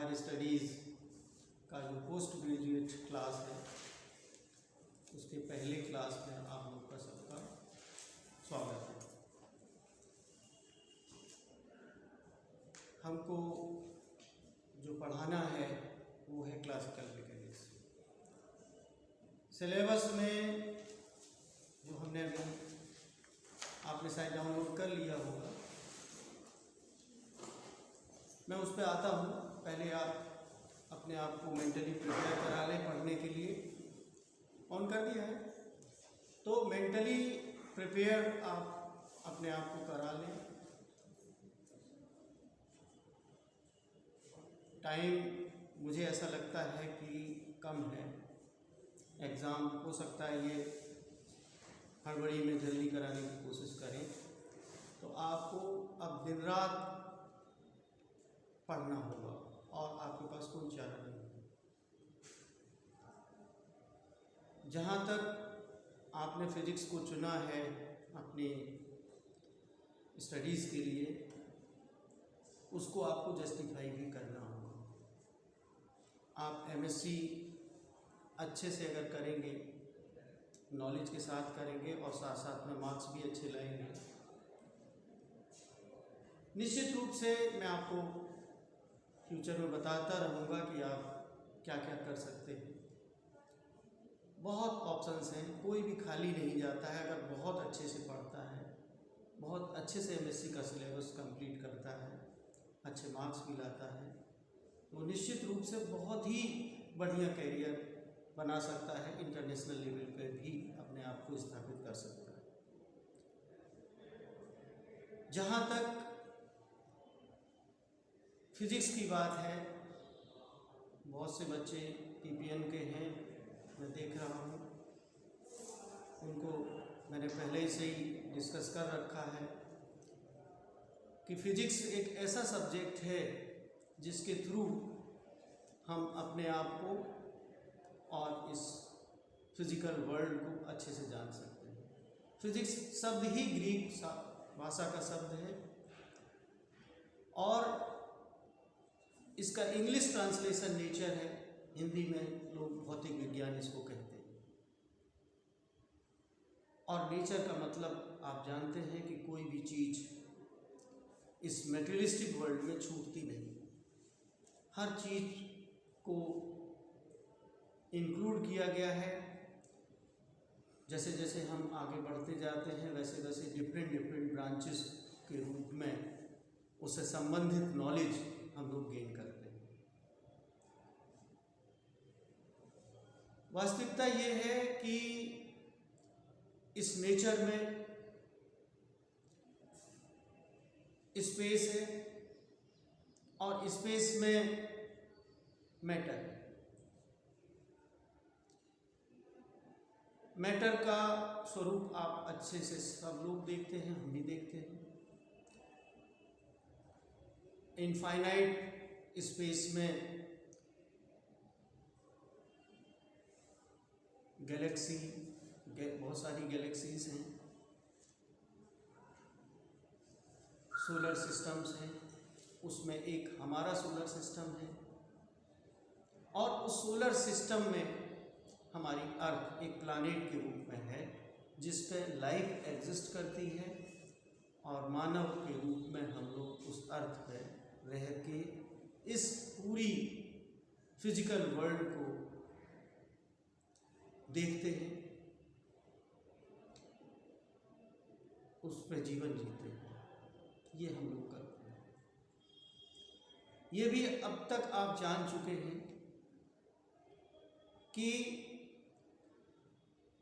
Higher studies का जो post graduate class है उसके पहले क्लास में आप लोग का सबका स्वागत है। हमको जो पढ़ाना है वो है क्लासिकल मैकेनिक्स। सिलेबस में जो हमने अभी आपने शायद डाउनलोड कर लिया होगा, मैं उस पर आता हूँ। पहले आप अपने आप को मेंटली प्रिपेयर करा लें पढ़ने के लिए। ऑन कर दिया है तो मेंटली प्रिपेयर आप अपने आप को करा लें। टाइम मुझे ऐसा लगता है कि कम है, एग्ज़ाम हो सकता है ये हड़बड़ी में जल्दी कराने की कोशिश करें, तो आपको अब दिन रात पढ़ना होगा और आपके पास कोई चारा नहीं है। जहाँ तक आपने फिजिक्स को चुना है अपनी स्टडीज़ के लिए, उसको आपको जस्टिफाई भी करना होगा। आप एमएससी अच्छे से अगर करेंगे, नॉलेज के साथ करेंगे और साथ साथ में मार्क्स भी अच्छे लाएंगे, निश्चित रूप से मैं आपको फ्यूचर में बताता रहूँगा कि आप क्या क्या कर सकते हैं। बहुत ऑप्शंस हैं, कोई भी खाली नहीं जाता है अगर बहुत अच्छे से पढ़ता है, बहुत अच्छे से एमएससी का सिलेबस कंप्लीट करता है, अच्छे मार्क्स भी लाता है, तो निश्चित रूप से बहुत ही बढ़िया करियर बना सकता है। इंटरनेशनल लेवल पे भी अपने आप को स्थापित कर सकता है। जहाँ तक फिजिक्स की बात है, बहुत से बच्चे पीपीएन के हैं, मैं देख रहा हूँ, उनको मैंने पहले से ही डिस्कस कर रखा है कि फिजिक्स एक ऐसा सब्जेक्ट है जिसके थ्रू हम अपने आप को और इस फिजिकल वर्ल्ड को अच्छे से जान सकते हैं। फिजिक्स शब्द ही ग्रीक भाषा का शब्द है और इसका इंग्लिश ट्रांसलेशन नेचर है। हिंदी में लोग भौतिक विज्ञान इसको कहते हैं। और नेचर का मतलब आप जानते हैं कि कोई भी चीज़ इस मटेरियलिस्टिक वर्ल्ड में छूटती नहीं, हर चीज़ को इंक्लूड किया गया है। जैसे जैसे हम आगे बढ़ते जाते हैं वैसे वैसे डिफरेंट ब्रांचेस के रूप में उससे संबंधित नॉलेज हम लोग गेन करते हैं। वास्तविकता ये है कि इस नेचर में स्पेस है और स्पेस में मैटर है। मैटर का स्वरूप आप अच्छे से सब लोग देखते हैं, हम भी देखते हैं। इनफाइनाइट स्पेस में गैलेक्सी, बहुत सारी गैलेक्सीज हैं, सोलर सिस्टम्स हैं, उसमें एक हमारा सोलर सिस्टम है और उस सोलर सिस्टम में हमारी अर्थ एक प्लैनेट के रूप में है जिस पे लाइफ एग्जिस्ट करती है और मानव के रूप में हम लोग उस अर्थ पे रह के इस पूरी फिजिकल वर्ल्ड को देखते हैं, उस पे जीवन जीते हैं। ये हम लोग करते हैं। ये भी अब तक आप जान चुके हैं कि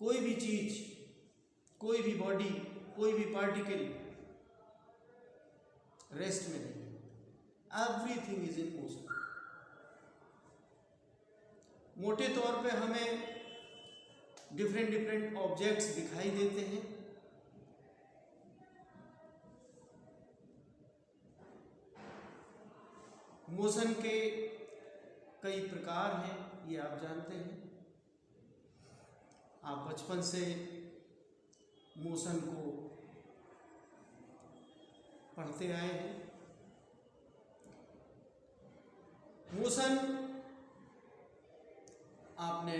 कोई भी चीज, कोई भी बॉडी, कोई भी पार्टिकल रेस्ट में नहीं है। Everything is in motion. मोटे तौर पे हमें डिफरेंट ऑब्जेक्ट्स दिखाई देते हैं। मोशन के कई प्रकार हैं, ये आप जानते हैं। आप बचपन से मोशन को पढ़ते आए हैं। मोशन आपने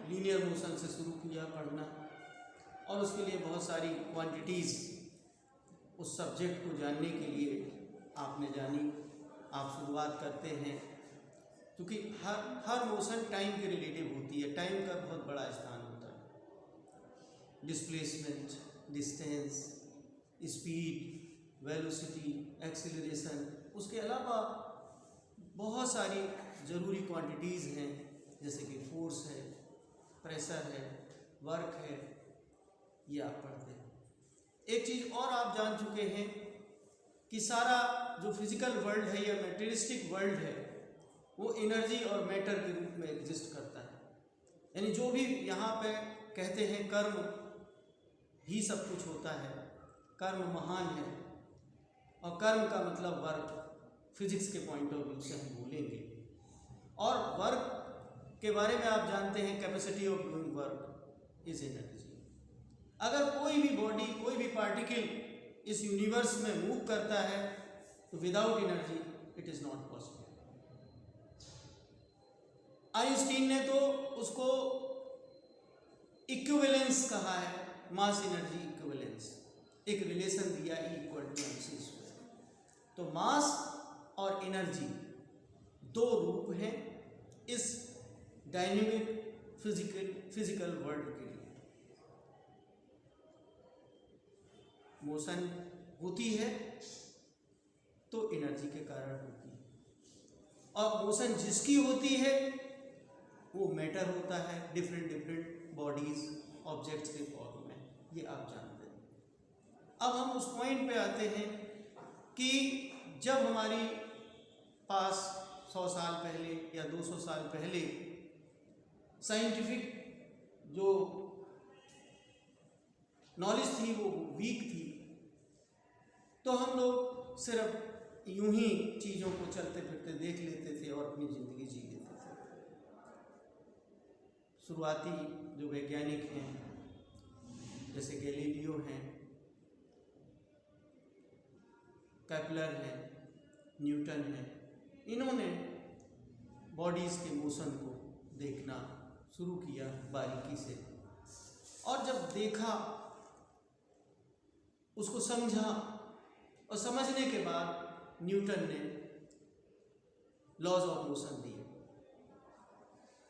लीनियर मोशन से शुरू किया पढ़ना, और उसके लिए बहुत सारी क्वांटिटीज़ उस सब्जेक्ट को जानने के लिए आपने जानी। आप शुरुआत करते हैं क्योंकि हर मोशन टाइम के रिलेटिव होती है, टाइम का बहुत बड़ा स्थान होता है। Displacement, distance, speed, velocity, acceleration, उसके अलावा बहुत सारी ज़रूरी क्वांटिटीज़ हैं जैसे कि फोर्स है, प्रेशर है, वर्क है, ये आप पढ़ते हैं। एक चीज़ और आप जान चुके हैं कि सारा जो फिजिकल वर्ल्ड है या मटेरियलिस्टिक वर्ल्ड है वो एनर्जी और मैटर के रूप में एग्जिस्ट करता है। यानी जो भी यहाँ पे कहते हैं कर्म ही सब कुछ होता है, कर्म महान है, और कर्म का मतलब वर्क फिजिक्स के पॉइंट ऑफ व्यू से हम बोलेंगे। और वर्क के बारे में आप जानते हैं capacity of doing work is energy. अगर कोई भी बॉडी, कोई भी पार्टिकल इस यूनिवर्स में मूव करता है तो without energy it is not possible. Einstein ने तो उसको इक्विवेलेंस कहा है, मास एनर्जी इक्विवेलेंस, एक रिलेशन दिया E=mc²। तो मास और एनर्जी दो रूप हैं इस डायनेमिक फिजिकल वर्ल्ड के लिए। मोशन होती है तो एनर्जी के कारण होती है, और मोशन जिसकी होती है वो मैटर होता है, डिफरेंट बॉडीज ऑब्जेक्ट्स के फॉर्म में, ये आप जानते हैं। अब हम उस पॉइंट पे आते हैं कि जब हमारी पास 100 साल पहले या 200 साल पहले साइंटिफिक जो नॉलेज थी वो वीक थी, तो हम लोग सिर्फ यूं ही चीज़ों को चलते फिरते देख लेते थे और अपनी ज़िंदगी जी लेते थे। शुरुआती जो वैज्ञानिक हैं जैसे गैलीलियो हैं, केपलर हैं, न्यूटन हैं, इन्होंने बॉडीज़ के मोशन को देखना शुरू किया बारीकी से, और जब देखा उसको समझा, और समझने के बाद न्यूटन ने लॉज ऑफ मोशन दिए।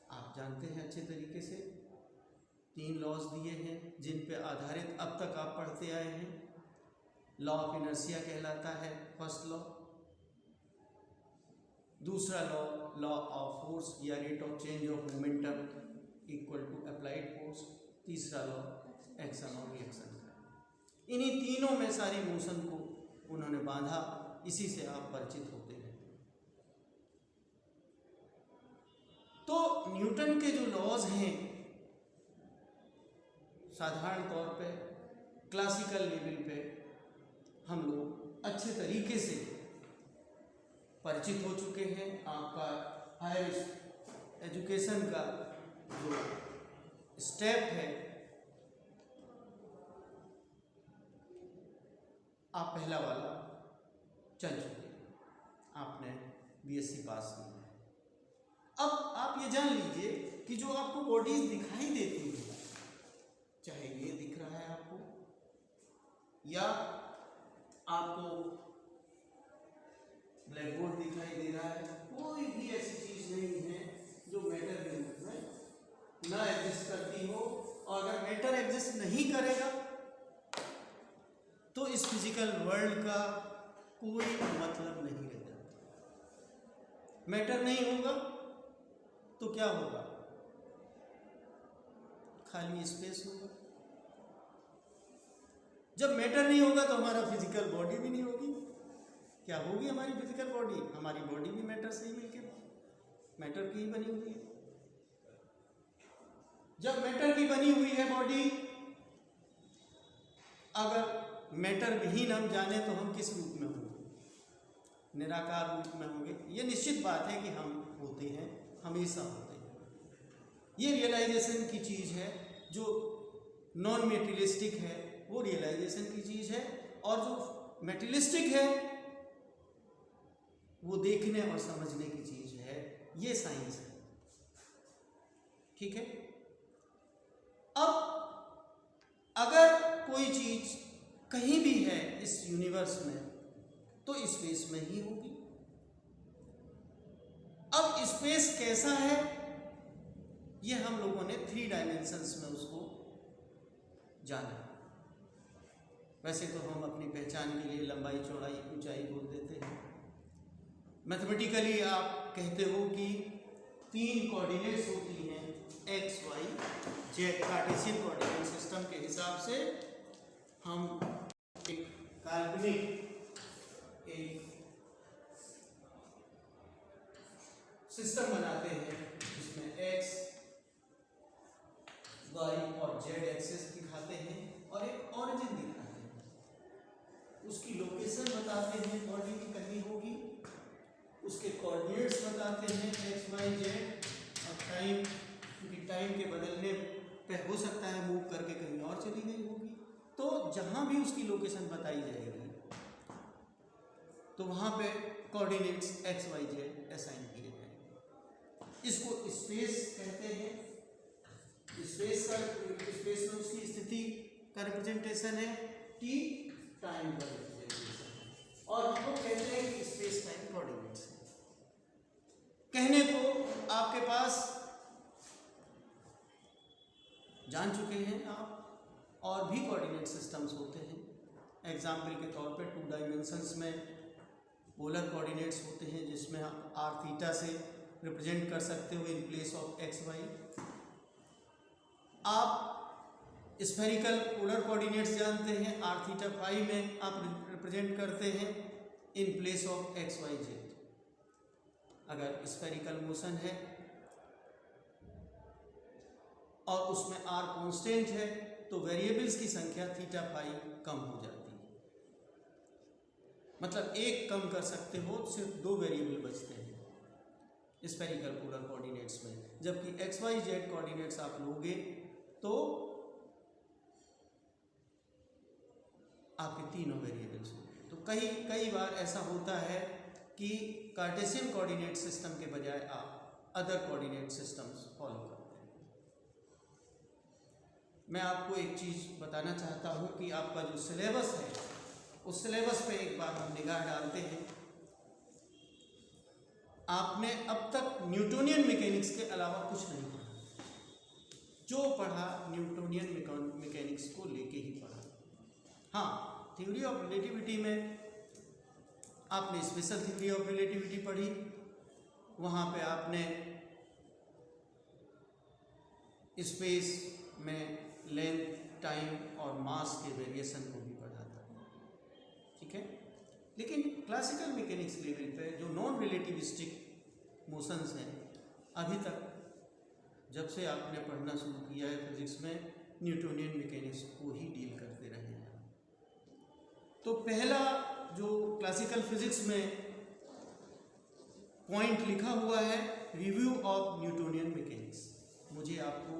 आप जानते हैं अच्छे तरीके से 3 लॉज दिए हैं जिन पे आधारित अब तक आप पढ़ते आए हैं। लॉ ऑफ इनर्शिया कहलाता है फर्स्ट लॉ, दूसरा लॉ ऑफ फोर्स या rate of change of momentum equal to applied force, तीसरा लॉ एक्शन और रिएक्शन का। इन्हीं तीनों में सारी मोशन को उन्होंने बांधा, इसी से आप परिचित होते हैं। तो न्यूटन के जो लॉज हैं साधारण तौर पे क्लासिकल लेवल पे हम लोग अच्छे तरीके से परिचित हो चुके हैं। आपका हायर एजुकेशन का जो स्टेप है, आप पहला वाला चल चुके हैं, आपने बीएससी पास की है। अब आप ये जान लीजिए कि जो आपको बॉडीज दिखाई देती है, चाहे ये दिख रहा है आपको या आपको ब्लैक बोर्ड दिखाई दे रहा है, कोई भी ऐसी चीज नहीं है जो मैटर के रूप में ना एग्जिस्ट करती हो। और अगर मैटर एग्जिस्ट नहीं करेगा तो इस फिजिकल वर्ल्ड का कोई मतलब नहीं रह जाता। मैटर नहीं होगा तो क्या होगा? खाली स्पेस होगा। जब मैटर नहीं होगा तो हमारा फिजिकल बॉडी भी नहीं होगी। क्या होगी हमारी फिजिकल बॉडी? हमारी बॉडी भी मैटर से ही मिलकर मैटर की ही बनी हुई है। जब मैटर की बनी हुई है बॉडी, अगर मैटर विहीन हम जाने तो हम किस रूप में होंगे? निराकार रूप में होंगे। ये निश्चित बात है कि हम होते हैं, हमेशा होते हैं। ये रियलाइजेशन की चीज़ है। जो नॉन मेटेरियलिस्टिक है वो रियलाइजेशन की चीज़ है, और जो मेटेरियलिस्टिक है वो देखने और समझने की चीज है, ये साइंस है। ठीक है। अब अगर कोई चीज कहीं भी है इस यूनिवर्स में तो स्पेस में ही होगी। अब स्पेस कैसा है ये हम लोगों ने 3 डायमेंशंस में उसको जाना। वैसे तो हम अपनी पहचान के लिए लंबाई, चौड़ाई, ऊंचाई बोल देते हैं। मैथमेटिकली आप कहते हो कि 3 कोऑर्डिनेट्स होती हैं, X, Y, Z. Cartesian coordinate system के हिसाब से हम एक काल्पनिक सिस्टम बनाते हैं जिसमें एक्स, वाई और जेड एक्सेस दिखाते हैं और एक ऑरिजिन दिखाते हैं। उसकी लोकेशन बताते हैं, बॉडी की कहीं होगी, उसके कोऑर्डिनेट्स बताते हैं एक्स, वाई, जेड, और टाइम, क्योंकि टाइम के बदलने पे हो सकता है मूव करके कहीं और चली गई होगी। तो जहाँ भी उसकी लोकेशन बताई जाएगी तो वहाँ पे coordinates X, Y, Z assign किए जाएंगे। इसको स्पेस कहते हैं। स्पेस में उसकी स्थिति का रिप्रेजेंटेशन है, टी टाइम का रिप्रेजेंटेशन है, और हम लोग कहते हैं कि स्पेस टाइम कोऑर्डिनेट्स है। कहने को आपके पास जान चुके हैं आप, और भी कोऑर्डिनेट सिस्टम्स होते हैं। एग्जाम्पल के तौर पे 2 डायमेंशंस में पोलर कोऑर्डिनेट्स होते हैं जिसमें आप आर थीटा से रिप्रेजेंट कर सकते हो in place of X, Y. आप स्फेरिकल पोलर कोऑर्डिनेट्स जानते हैं, आर थीटा फाई में आप रिप्रेजेंट करते हैं in place of X, Y, Z. अगर स्फेरिकल मोशन है और उसमें आर कांस्टेंट है तो वेरिएबल्स की संख्या थीटा फाई कम हो जाती है। मतलब एक कम कर सकते हो, सिर्फ 2 वेरिएबल बचते हैं स्फेरिकल पोलर कोऑर्डिनेट्स में। जबकि एक्स, वाई, जेड कोऑर्डिनेट्स आप लोगे तो आपके 3 वेरिएबल्स होंगे। तो कई बार ऐसा होता है कि कार्टेशियन कोऑर्डिनेट सिस्टम के बजाय आप अदर कोऑर्डिनेट सिस्टम्स फॉलो करते हैं। मैं आपको एक चीज़ बताना चाहता हूँ कि आपका जो सिलेबस है उस सिलेबस पे एक बार हम निगाह डालते हैं। आपने अब तक न्यूटोनियन मैकेनिक्स के अलावा कुछ नहीं पढ़ा। जो पढ़ा न्यूटोनियन मैकेनिक्स को लेके ही पढ़ा। हाँ, थ्योरी ऑफ रिलेटिविटी में आपने स्पेशल थ्योरी ऑफ रिलेटिविटी पढ़ी, वहाँ पे आपने स्पेस में लेंथ, टाइम और मास के वेरिएशन को भी पढ़ा था। ठीक है। लेकिन क्लासिकल मैकेनिक्स लेवल पे जो नॉन रिलेटिविस्टिक मोशंस हैं, अभी तक जब से आपने पढ़ना शुरू किया है फिजिक्स में, न्यूटोनियन मैकेनिक्स को ही डील करते रहे हैं। तो पहला जो क्लासिकल फिजिक्स में पॉइंट लिखा हुआ है, रिव्यू ऑफ न्यूटोनियन मैकेनिक्स। मुझे आपको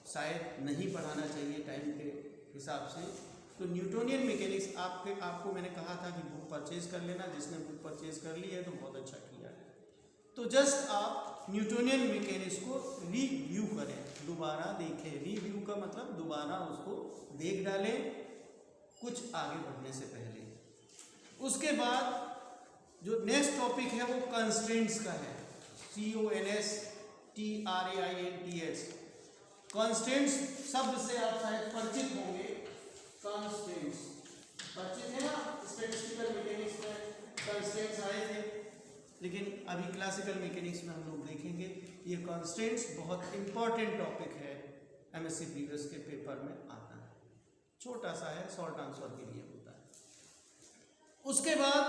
शायद नहीं पढ़ाना चाहिए टाइम के हिसाब से। तो न्यूटोनियन मैकेनिक्स आपको मैंने कहा था कि बुक परचेज कर लेना। जिसने बुक परचेज कर ली है तो बहुत अच्छा किया है। तो जस्ट आप न्यूटोनियन मैकेनिक्स को रिव्यू करें, दोबारा देखें। रिव्यू का मतलब दोबारा उसको देख डालें कुछ आगे बढ़ने से पहले। उसके बाद जो नेक्स्ट टॉपिक है वो कंस्ट्रेंट्स का है, CONSTRAINTS। कंस्ट्रेंट्स शब्द से आप शायद परिचित होंगे। कंस्ट्रेंट्स परिचित है ना, स्टैटिस्टिकल मैकेनिक्स में कंस्ट्रेंट्स आए थे, लेकिन अभी क्लासिकल मैकेनिक्स में हम लोग देखेंगे। ये कंस्ट्रेंट्स बहुत इंपॉर्टेंट टॉपिक है, MSc प्रीवियस के पेपर में आता है। छोटा सा है, शॉर्ट आंसर के लिए होता है। उसके बाद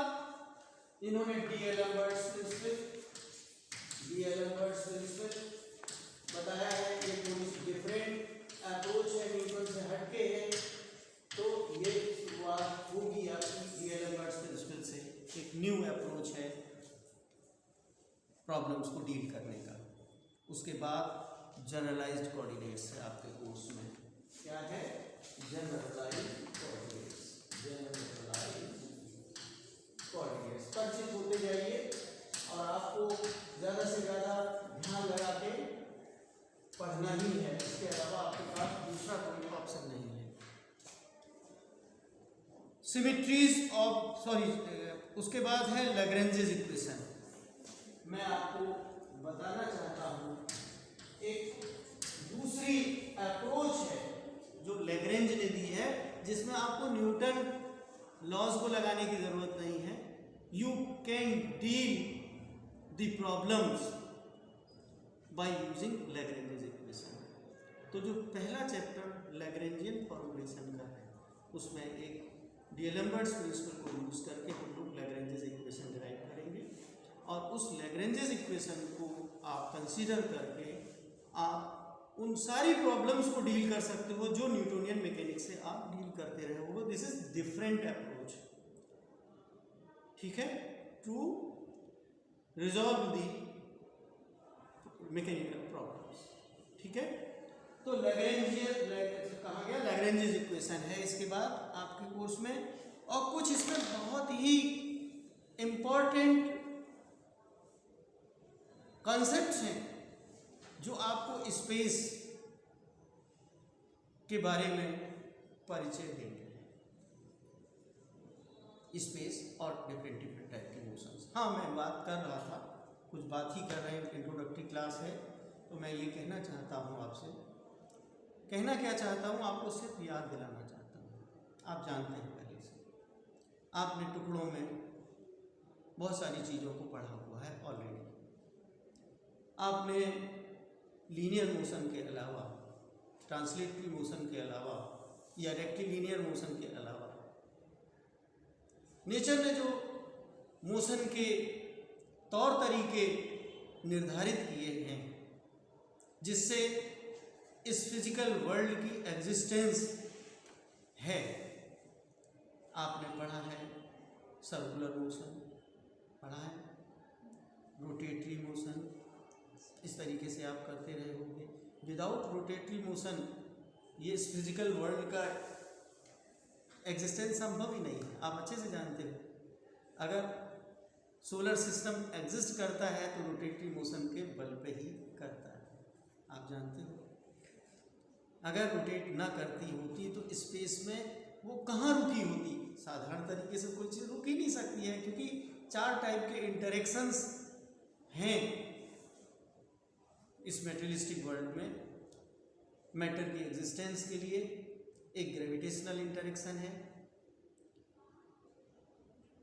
इन्होंने डीएलएम्बर्ट्स प्रिंसिपल बताया है। ये थोड़ी डिफरेंट अप्रोच है, न्यूटन से हटके है। तो ये शुरुआत होगी आपकी डीएलएम्बर्ट्स प्रिंसिपल से। एक न्यू अप्रोच है प्रॉब्लम्स को डील करने का। उसके बाद जनरलाइज्ड कोऑर्डिनेट्स है आपके कोर्स में। क्या है? Generalised coordinates. जनरलाइज्ड कोऑर्डिनेट्स परिचित होते जाइए। समझना ही है, इसके अलावा आपके पास दूसरा कोई ऑप्शन नहीं है। सिमेट्रीज ऑफ उसके बाद है लैग्रेंजेस इक्वेशन। मैं आपको बताना चाहता हूँ एक दूसरी अप्रोच है जो लैग्रेंज ने दी है, जिसमें आपको न्यूटन लॉज को लगाने की जरूरत नहीं है। You can deal the problems by using Lagrange's equation. तो जो पहला चैप्टर लैग्रेंजियन फॉर्मूलेशन का है, उसमें एक डीएलम्बर्ट्स प्रिंसिपल को यूज करके हम लोग लैग्रेंजेस इक्वेशन डिराइव करेंगे, और उस लैग्रेंजेस इक्वेशन को आप कंसीडर करके आप उन सारी प्रॉब्लम्स को डील कर सकते हो जो न्यूटोनियन मैकेनिक्स से आप डील करते रहे हो। दिस इज डिफरेंट अप्रोच, ठीक है, to resolve the mechanical problems, ठीक है। तो लैग्रेंजियन कहा गया, लैग्रेंजेस इक्वेशन है इसके बाद आपके कोर्स में, और कुछ इसमें बहुत ही इंपॉर्टेंट कॉन्सेप्ट्स हैं जो आपको स्पेस के बारे में परिचय देंगे, स्पेस और डिफरेंट डिफरेंट टाइप के मोशंस। हाँ, मैं बात कर रहा था, कुछ बात ही कर रहे हैं, इंट्रोडक्टरी क्लास है, तो मैं ये कहना चाहता हूँ आपसे, कहना क्या चाहता हूँ, आपको सिर्फ याद दिलाना चाहता हूँ। आप जानते हैं पहले से, आपने टुकड़ों में बहुत सारी चीज़ों को पढ़ा हुआ है ऑलरेडी। आपने लीनियर मोशन के अलावा, ट्रांसलेटरी मोशन के अलावा, या रेक्टिलिनियर मोशन के अलावा नेचर ने जो मोशन के तौर तरीके निर्धारित किए हैं, जिससे इस फिजिकल वर्ल्ड की एग्जिस्टेंस है, आपने पढ़ा है सर्कुलर मोशन, पढ़ा है रोटेटरी मोशन, इस तरीके से आप करते रहे होंगे। विदाउट रोटेटरी मोशन ये इस फिजिकल वर्ल्ड का एग्जिस्टेंस संभव ही नहीं है, आप अच्छे से जानते हो। अगर सोलर सिस्टम एग्जिस्ट करता है तो रोटेटरी मोशन के बल पे ही करता है, आप जानते हो। अगर रोटेट ना करती होती तो स्पेस में वो कहाँ रुकी होती? साधारण तरीके से कोई चीज़ रुक ही नहीं सकती है, क्योंकि 4 टाइप के इंटरेक्शंस हैं इस मेटेरियलिस्टिक वर्ल्ड में। मैटर की एग्जिस्टेंस के लिए एक ग्रेविटेशनल इंटरेक्शन है,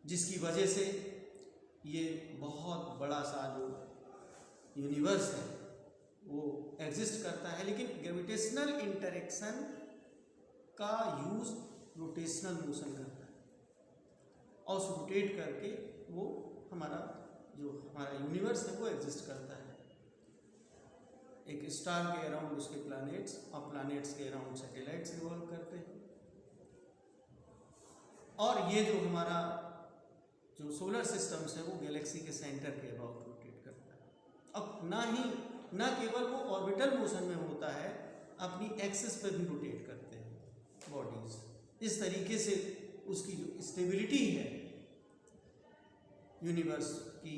जिसकी वजह से ये बहुत बड़ा सा जो यूनिवर्स है वो एग्जिस्ट करता है। लेकिन ग्रेविटेशनल इंटरेक्शन का यूज रोटेशनल मोशन करता है, और उस रोटेट करके वो हमारा यूनिवर्स है वो एग्जिस्ट करता है। एक स्टार के अराउंड उसके प्लैनेट्स, और प्लैनेट्स के अराउंड सैटेलाइट्स रिवॉल्व करते हैं, और ये जो हमारा जो सोलर सिस्टम्स है वो गैलेक्सी के सेंटर के अबाउट रोटेट करता है। अब ना केवल वो ऑर्बिटल मोशन में होता है, अपनी एक्सिस पर भी रोटेट करते हैं बॉडीज। इस तरीके से उसकी जो स्टेबिलिटी है यूनिवर्स की,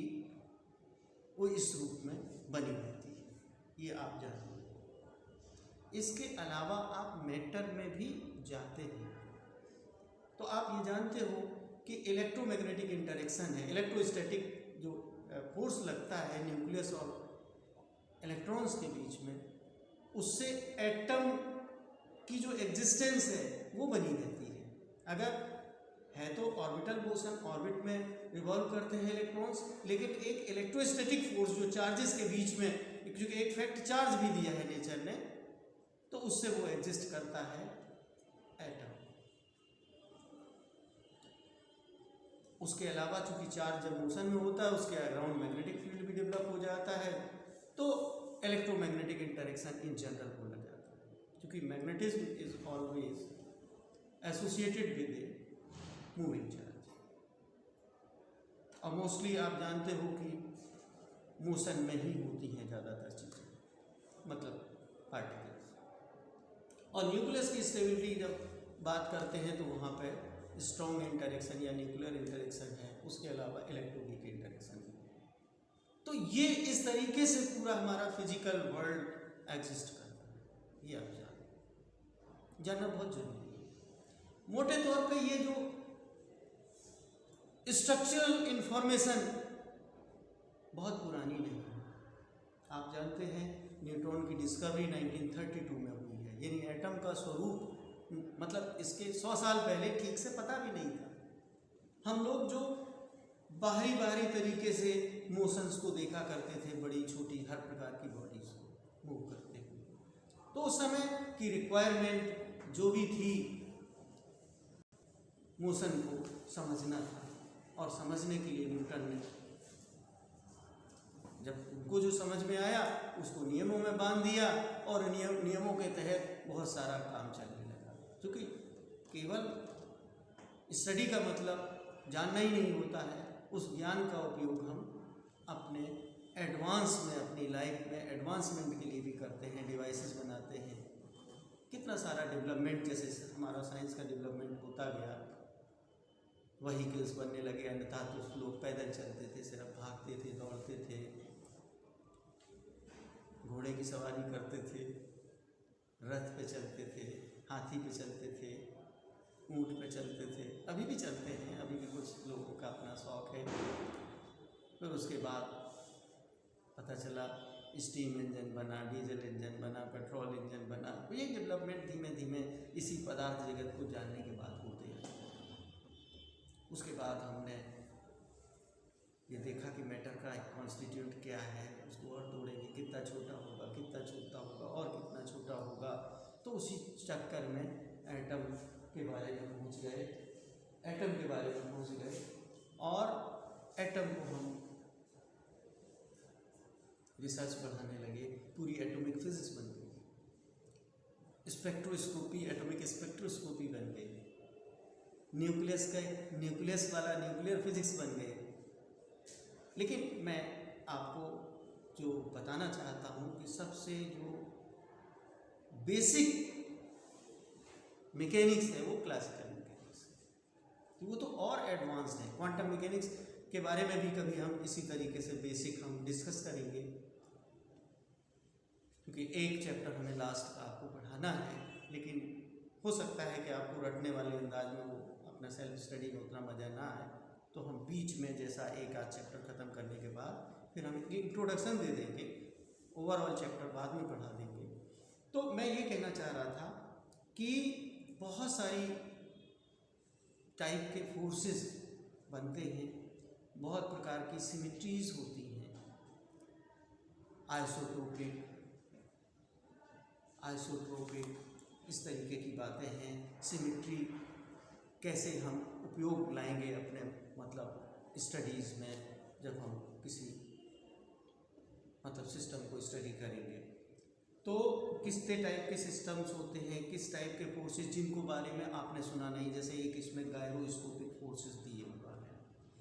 वो इस रूप में बनी रहती है, ये आप जानिए। इसके अलावा आप मैटर में भी जाते हैं, तो आप ये जानते हो कि इलेक्ट्रोमैग्नेटिक इंटरेक्शन है, इलेक्ट्रोस्टैटिक जो फोर्स लगता है न्यूक्लियस और इलेक्ट्रॉन्स के बीच में, उससे एटम की जो एग्जिस्टेंस है वो बनी रहती है। अगर है तो ऑर्बिटल मोशन, ऑर्बिट में रिवॉल्व करते हैं इलेक्ट्रॉन्स, लेकिन एक इलेक्ट्रोस्टैटिक फोर्स जो चार्जेस के बीच में, क्योंकि एक फैक्ट चार्ज भी दिया है नेचर ने, तो उससे वो एग्जिस्ट करता है एटम। उसके अलावा चूंकि चार्ज जब मोशन में होता है उसके अराउंड मैग्नेटिक फील्ड भी डेवलप हो जाता है, तो इलेक्ट्रोमैग्नेटिक इंटरेक्शन इन जनरल हो लग जाता है, क्योंकि magnetism is always associated with a moving charge. और मोस्टली आप जानते हो कि मोशन में ही होती हैं ज़्यादातर चीज़ें, मतलब पार्टिकल्स। और न्यूक्लियस की स्टेबिलिटी जब बात करते हैं तो वहाँ पे स्ट्रॉन्ग इंटरेक्शन या न्यूक्लियर इंटरेक्शन है, उसके अलावा इलेक्ट्रोवीक इंटरेक्शन है। तो ये इस तरीके से पूरा हमारा फिजिकल वर्ल्ड एग्जिस्ट करता है। ये आप जानना बहुत जरूरी है। मोटे तौर पे ये जो स्ट्रक्चरल इंफॉर्मेशन बहुत पुरानी नहीं है। आप जानते हैं न्यूट्रॉन की डिस्कवरी 1932 में हुई है, यानी एटम का स्वरूप मतलब इसके 100 साल पहले ठीक से पता भी नहीं था। हम लोग जो बाहरी तरीके से मोशंस को देखा करते थे, बड़ी छोटी हर प्रकार की बॉडीज को मूव करते हुए, तो उस समय की रिक्वायरमेंट जो भी थी मोशन को समझना था, और समझने के लिए न्यूटन ने जब उनको जो समझ में आया उसको नियमों में बांध दिया, और नियमों के तहत बहुत सारा काम चलने लगा। क्योंकि केवल स्टडी का मतलब जानना ही नहीं होता है, उस ज्ञान का उपयोग हम अपने एडवांस में, अपनी लाइफ में एडवांसमेंट के लिए भी करते हैं, डिवाइसेस बनाते हैं। कितना सारा डेवलपमेंट, जैसे हमारा साइंस का डेवलपमेंट होता गया, व्हीकल्स बनने लगे, अन्यथा तो लोग पैदल चलते थे, सिर्फ भागते थे, दौड़ते थे, घोड़े की सवारी करते थे, रथ पे चलते थे, हाथी पे चलते थे, ऊँट पे चलते थे, अभी भी चलते हैं, अभी भी कुछ लोगों का अपना शौक़ है। फिर उसके बाद पता चला स्टीम इंजन बना, डीजल इंजन बना, पेट्रोल इंजन बना। ये डेवलपमेंट धीमे धीमे इसी पदार्थ जगत को जानने के बाद होते हैं। उसके बाद हमने ये देखा कि मैटर का कॉन्स्टिट्यूट क्या है, उसको और तोड़ेंगे, कितना छोटा होगा, कितना छोटा होगा और कितना छोटा होगा। तो उसी चक्कर में एटम के बारे में पहुंच गए, और एटम को हम रिसर्च बढ़ाने लगे, पूरी एटॉमिक फिजिक्स बन गई, स्पेक्ट्रोस्कोपी, एटॉमिक स्पेक्ट्रोस्कोपी बन गई, न्यूक्लियस वाला न्यूक्लियर फिजिक्स बन गए। लेकिन मैं आपको जो बताना चाहता हूँ कि सबसे जो बेसिक मैकेनिक्स है वो क्लासिकल मैकेनिक्स, तो वो तो और एडवांस्ड है। क्वांटम मैकेनिक्स के बारे में भी कभी हम इसी तरीके से बेसिक हम डिस्कस करेंगे, क्योंकि एक चैप्टर हमें लास्ट का आपको पढ़ाना है। लेकिन हो सकता है कि आपको रटने वाले अंदाज में वो अपना सेल्फ स्टडी में उतना मज़ा ना आए, तो हम बीच में जैसा एक आध चैप्टर ख़त्म करने के बाद फिर हम इंट्रोडक्शन दे देंगे, ओवरऑल चैप्टर बाद में पढ़ा देंगे। तो मैं ये कहना चाह रहा था कि बहुत सारी टाइप के फोर्सेस बनते हैं, बहुत प्रकार की सिमिट्रीज होती हैं, आइसोट्रोपिक इस तरीके की बातें हैं। सिमिट्री कैसे हम उपयोग लाएंगे अपने मतलब स्टडीज़ में, जब हम किसी मतलब सिस्टम को स्टडी करेंगे, तो किस टाइप के सिस्टम्स होते हैं, किस टाइप के फोर्सेस जिनको बारे में आपने सुना नहीं। जैसे एक इसमें गायरोस्कोपिक फोर्सेस दिए हुआ है,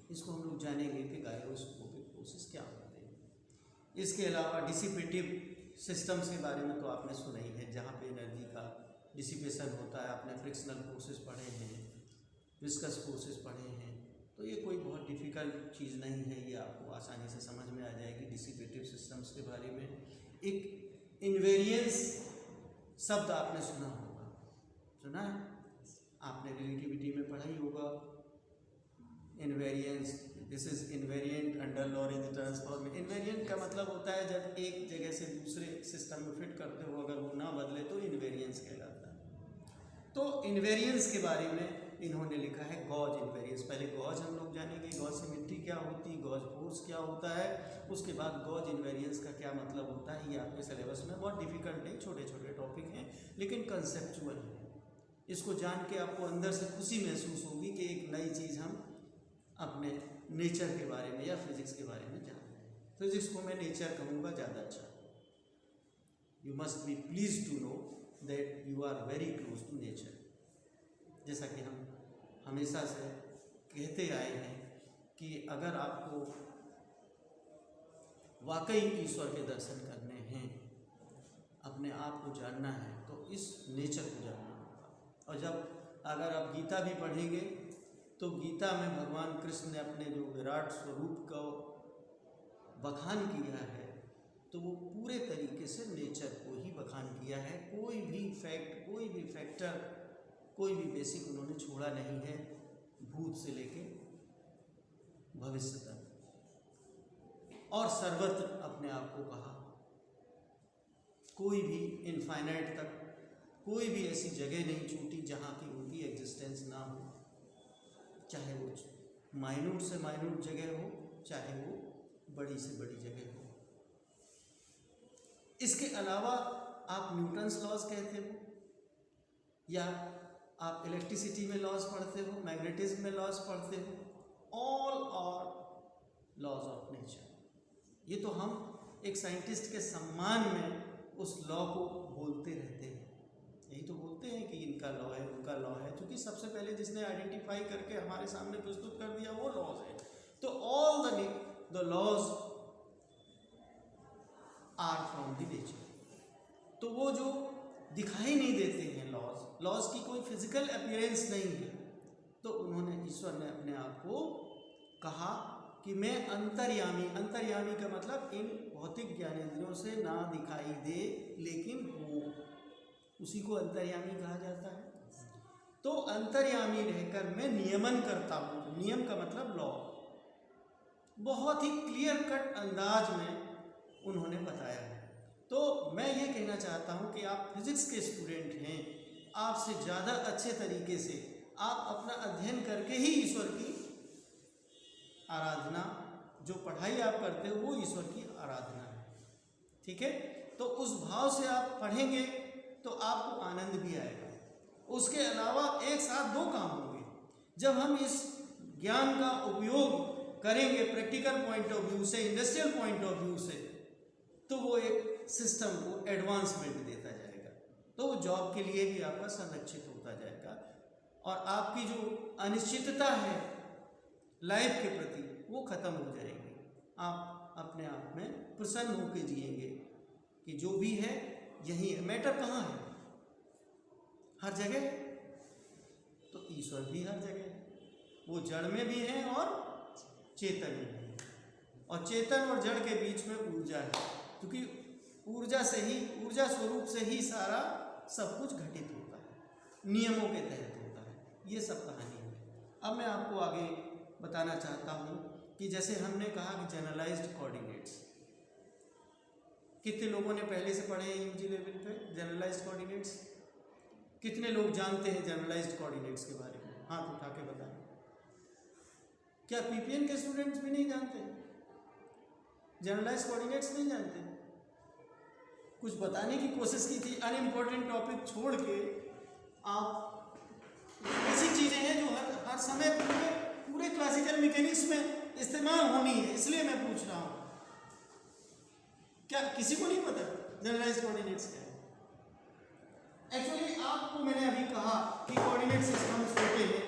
इसको हम लोग जानेंगे कि गायरोस्कोपिक फोर्सेस क्या होते हैं। इसके अलावा डिसिपेटिव सिस्टम्स के बारे में तो आपने सुना ही है, जहाँ पे एनर्जी का डिसिपेशन होता है। आपने फ्रिक्शनल फोर्सेस पढ़े हैं, विस्कस फोर्सेस पढ़े हैं, तो ये कोई बहुत डिफ़िकल्ट चीज़ नहीं है, ये आपको आसानी से समझ में आ जाएगी डिसिपेटिव सिस्टम्स के बारे में। एक इन्वेरियंस शब्द आपने सुना होगा, सुना है आपने, रिलेटिविटी में पढ़ा ही होगा। Invariance, this is invariant under Lorentz transform. Invariant का मतलब होता है जब एक जगह से दूसरे सिस्टम में फिट करते हो, अगर वो ना बदले तो इन्वेरियंस कहलाता है। तो इन्वेरियंस के बारे में इन्होंने लिखा है गॉज इन्वेरियंस। पहले गॉज हम लोग जानेंगे, गॉज सिमेट्री क्या होती है, गॉज फोर्स क्या होता है, उसके बाद गॉज इन्वेरियंस का क्या मतलब होता है। ये आपके सिलेबस में बहुत डिफिकल्ट है, छोटे छोटे टॉपिक हैं लेकिन कंसेप्चुअल है। इसको जान के आपको अंदर से खुशी महसूस होगी कि एक नई चीज़ हम अपने नेचर के बारे में या फिजिक्स के बारे में जान रहे हैं। फिजिक्स को मैं नेचर कहूँगा ज़्यादा अच्छा। You must be please to know that you are very close to nature. जैसा कि हम हमेशा से कहते आए हैं कि अगर आपको वाकई ईश्वर के दर्शन करने हैं, अपने आप को जानना है, तो इस नेचर को जानना होगा। और जब अगर आप गीता भी पढ़ेंगे तो गीता में भगवान कृष्ण ने अपने जो विराट स्वरूप का बखान किया है, तो वो पूरे तरीके से नेचर को ही बखान किया है। कोई भी फैक्ट, कोई भी फैक्टर, कोई भी बेसिक उन्होंने छोड़ा नहीं है, भूत से लेके भविष्य तक। और सर्वत्र अपने आप को कहा, कोई भी इनफाइनाइट तक कोई भी ऐसी जगह नहीं छूटी जहाँ की उनकी एग्जिस्टेंस ना हो, चाहे वो माइन्यूट से माइन्यूट जगह हो, चाहे वो बड़ी से बड़ी जगह हो। इसके अलावा आप न्यूटन्स लॉज कहते हो, या आप इलेक्ट्रिसिटी में लॉज पढ़ते हो, मैग्नेटिज्म में लॉज पढ़ते हो, all are laws of nature. ये तो हम एक साइंटिस्ट के सम्मान में उस लॉ को बोलते रहते हैं, यही तो बोलते हैं कि इनका लॉ है, उनका लॉ है, क्योंकि सबसे पहले जिसने आइडेंटिफाई करके हमारे सामने प्रस्तुत कर दिया वो लॉज है। तो all the laws are from the nature. तो वो जो दिखाई नहीं देते हैं लॉज की कोई फिजिकल अपीयरेंस नहीं है, तो उन्होंने, ईश्वर ने अपने आप को कहा कि मैं अंतर्यामी। अंतर्यामी का मतलब इन भौतिक ज्ञानेंद्रियों से ना दिखाई दे लेकिन हो, उसी को अंतर्यामी कहा जाता है। तो अंतर्यामी रहकर मैं नियमन करता हूँ। नियम का मतलब लॉ। बहुत ही क्लियर कट अंदाज में उन्होंने बताया है। तो मैं ये कहना चाहता हूँ कि आप फिजिक्स के स्टूडेंट हैं, आपसे ज़्यादा अच्छे तरीके से आप अपना अध्ययन करके ही ईश्वर की आराधना, जो पढ़ाई आप करते हो वो ईश्वर की आराधना है, ठीक है। तो उस भाव से आप पढ़ेंगे तो आपको आनंद भी आएगा। उसके अलावा एक साथ दो काम होंगे। जब हम इस ज्ञान का उपयोग करेंगे प्रैक्टिकल पॉइंट ऑफ व्यू से, इंडस्ट्रियल पॉइंट ऑफ व्यू से, तो वो एक सिस्टम को एडवांसमेंट देता जाएगा, तो वो जॉब के लिए भी आपका संरक्षित होता जाएगा, और आपकी जो अनिश्चितता है लाइफ के प्रति वो खत्म हो जाएगी। आप अपने आप में प्रसन्न होकर जिएंगे कि जो भी है यही है। मैटर कहाँ है? हर जगह है। तो ईश्वर भी हर जगह है, वो जड़ में भी है और चेतन में है, और चेतन और जड़ के बीच में ऊर्जा है, क्योंकि ऊर्जा से ही, ऊर्जा स्वरूप से ही सारा सब कुछ घटित होता है, नियमों के तहत होता है। ये सब कहानी है। अब मैं आपको आगे बताना चाहता हूँ कि जैसे हमने कहा कि जनरलाइज्ड कोऑर्डिनेट्स, कितने लोगों ने पहले से पढ़े हैं यूजी लेवल पे जनरलाइज्ड कोऑर्डिनेट्स? कितने लोग जानते हैं जनरलाइज्ड कोऑर्डिनेट्स के बारे में? हाथ उठा के बताएं। क्या पीपीएन के स्टूडेंट्स भी नहीं जानते? जनरलाइज्ड कोऑर्डिनेट्स नहीं जानते? कुछ बताने की कोशिश की थी, अनइम्पोर्टेंट टॉपिक छोड़ के। आप ऐसी चीज़ें हैं जो हर समय पूरे क्लासिकल मैकेनिक्स में इस्तेमाल होनी है, इसलिए मैं पूछ रहा हूँ। क्या किसी को नहीं पता जनरलाइज्ड कोऑर्डिनेट्स क्या है? एक्चुअली आपको मैंने अभी कहा कि कोऑर्डिनेट सिस्टम्स होते हैं।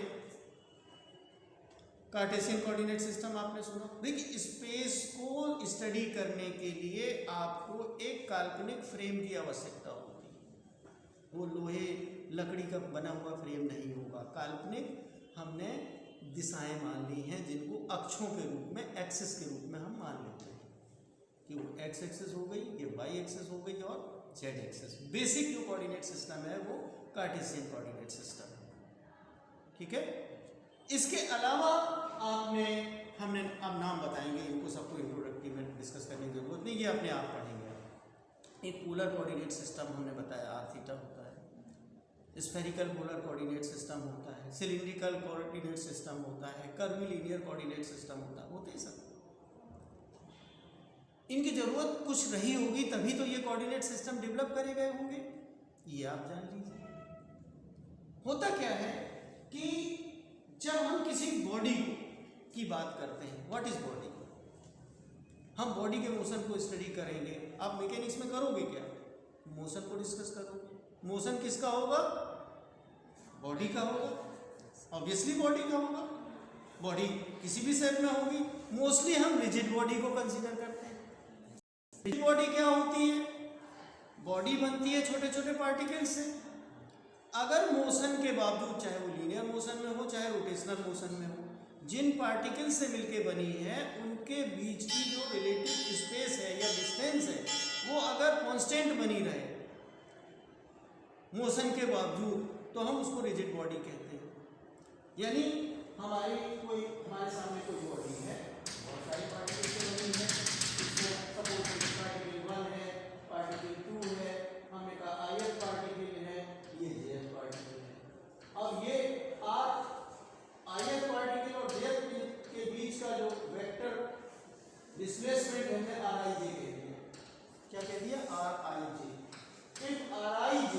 कार्टेशियन कोऑर्डिनेट सिस्टम आपने सुना। देखिए, स्पेस को स्टडी करने के लिए आपको एक काल्पनिक फ्रेम की आवश्यकता होती है। वो लोहे लकड़ी का बना हुआ फ्रेम नहीं होगा, काल्पनिक हमने दिशाएं मान ली हैं जिनको अक्षों के रूप में, एक्सिस के रूप में हम मान लेते हैं कि वो एक्स एक्सिस हो गई, ये वाई एक्सिस हो गई और जेड एक्सिस। बेसिक जो कोऑर्डिनेट सिस्टम है वो कार्टेशियन कोऑर्डिनेट सिस्टम है, ठीक है। इसके अलावा हमने अब नाम बताएंगे, इनको सबको इंट्रोडक्टिव में डिस्कस करने की जरूरत नहीं, ये अपने आप पढ़ेंगे। एक पोलर कोऑर्डिनेट सिस्टम हमने बताया, आर थीटा होता है। स्फेरिकल पोलर कोऑर्डिनेट सिस्टम होता है, सिलिंड्रिकल कोऑर्डिनेट सिस्टम होता है, कर्वीलिनियर कोऑर्डिनेट सिस्टम होता है, होते ही सब। इनकी जरूरत कुछ रही होगी तभी तो ये कोऑर्डिनेट सिस्टम डेवलप करे गए होंगे, ये आप जान लीजिए। होता क्या है कि जब हम किसी बॉडी की बात करते हैं, व्हाट इज बॉडी, हम बॉडी के मोशन को स्टडी करेंगे। आप मैकेनिक्स में करोगे क्या? मोशन को डिस्कस करोगे। मोशन किसका होगा? बॉडी का होगा, ऑब्वियसली बॉडी का होगा। बॉडी किसी भी शेप में होगी। मोस्टली हम रिजिड बॉडी को कंसीडर करते हैं। रिजिड बॉडी क्या होती है? बॉडी बनती है छोटे छोटे पार्टिकल से। अगर मोशन के बावजूद, चाहे वो लीनियर मोशन में हो चाहे रोटेशनल मोशन में हो, जिन पार्टिकल से मिलके बनी है उनके बीच की जो रिलेटिव स्पेस है या डिस्टेंस है वो अगर कांस्टेंट बनी रहे मोशन के बावजूद तो हम उसको रिजिड बॉडी कहते हैं। यानी हमारे सामने कोई बॉडी है, बहुत सारी पार्टिकल से बनी है, इसमें सपोज पार्टिकल 1 है, पार्टिकल 2 है, हमने कहा ith पार्टिकल है, ये jth पार्टिकल है। अब ये ith पार्टिकल और jth के बीच का जो वेक्टर डिस्प्लेसमेंट है rij कह दिया। क्या कह दिया? rij। इफ rij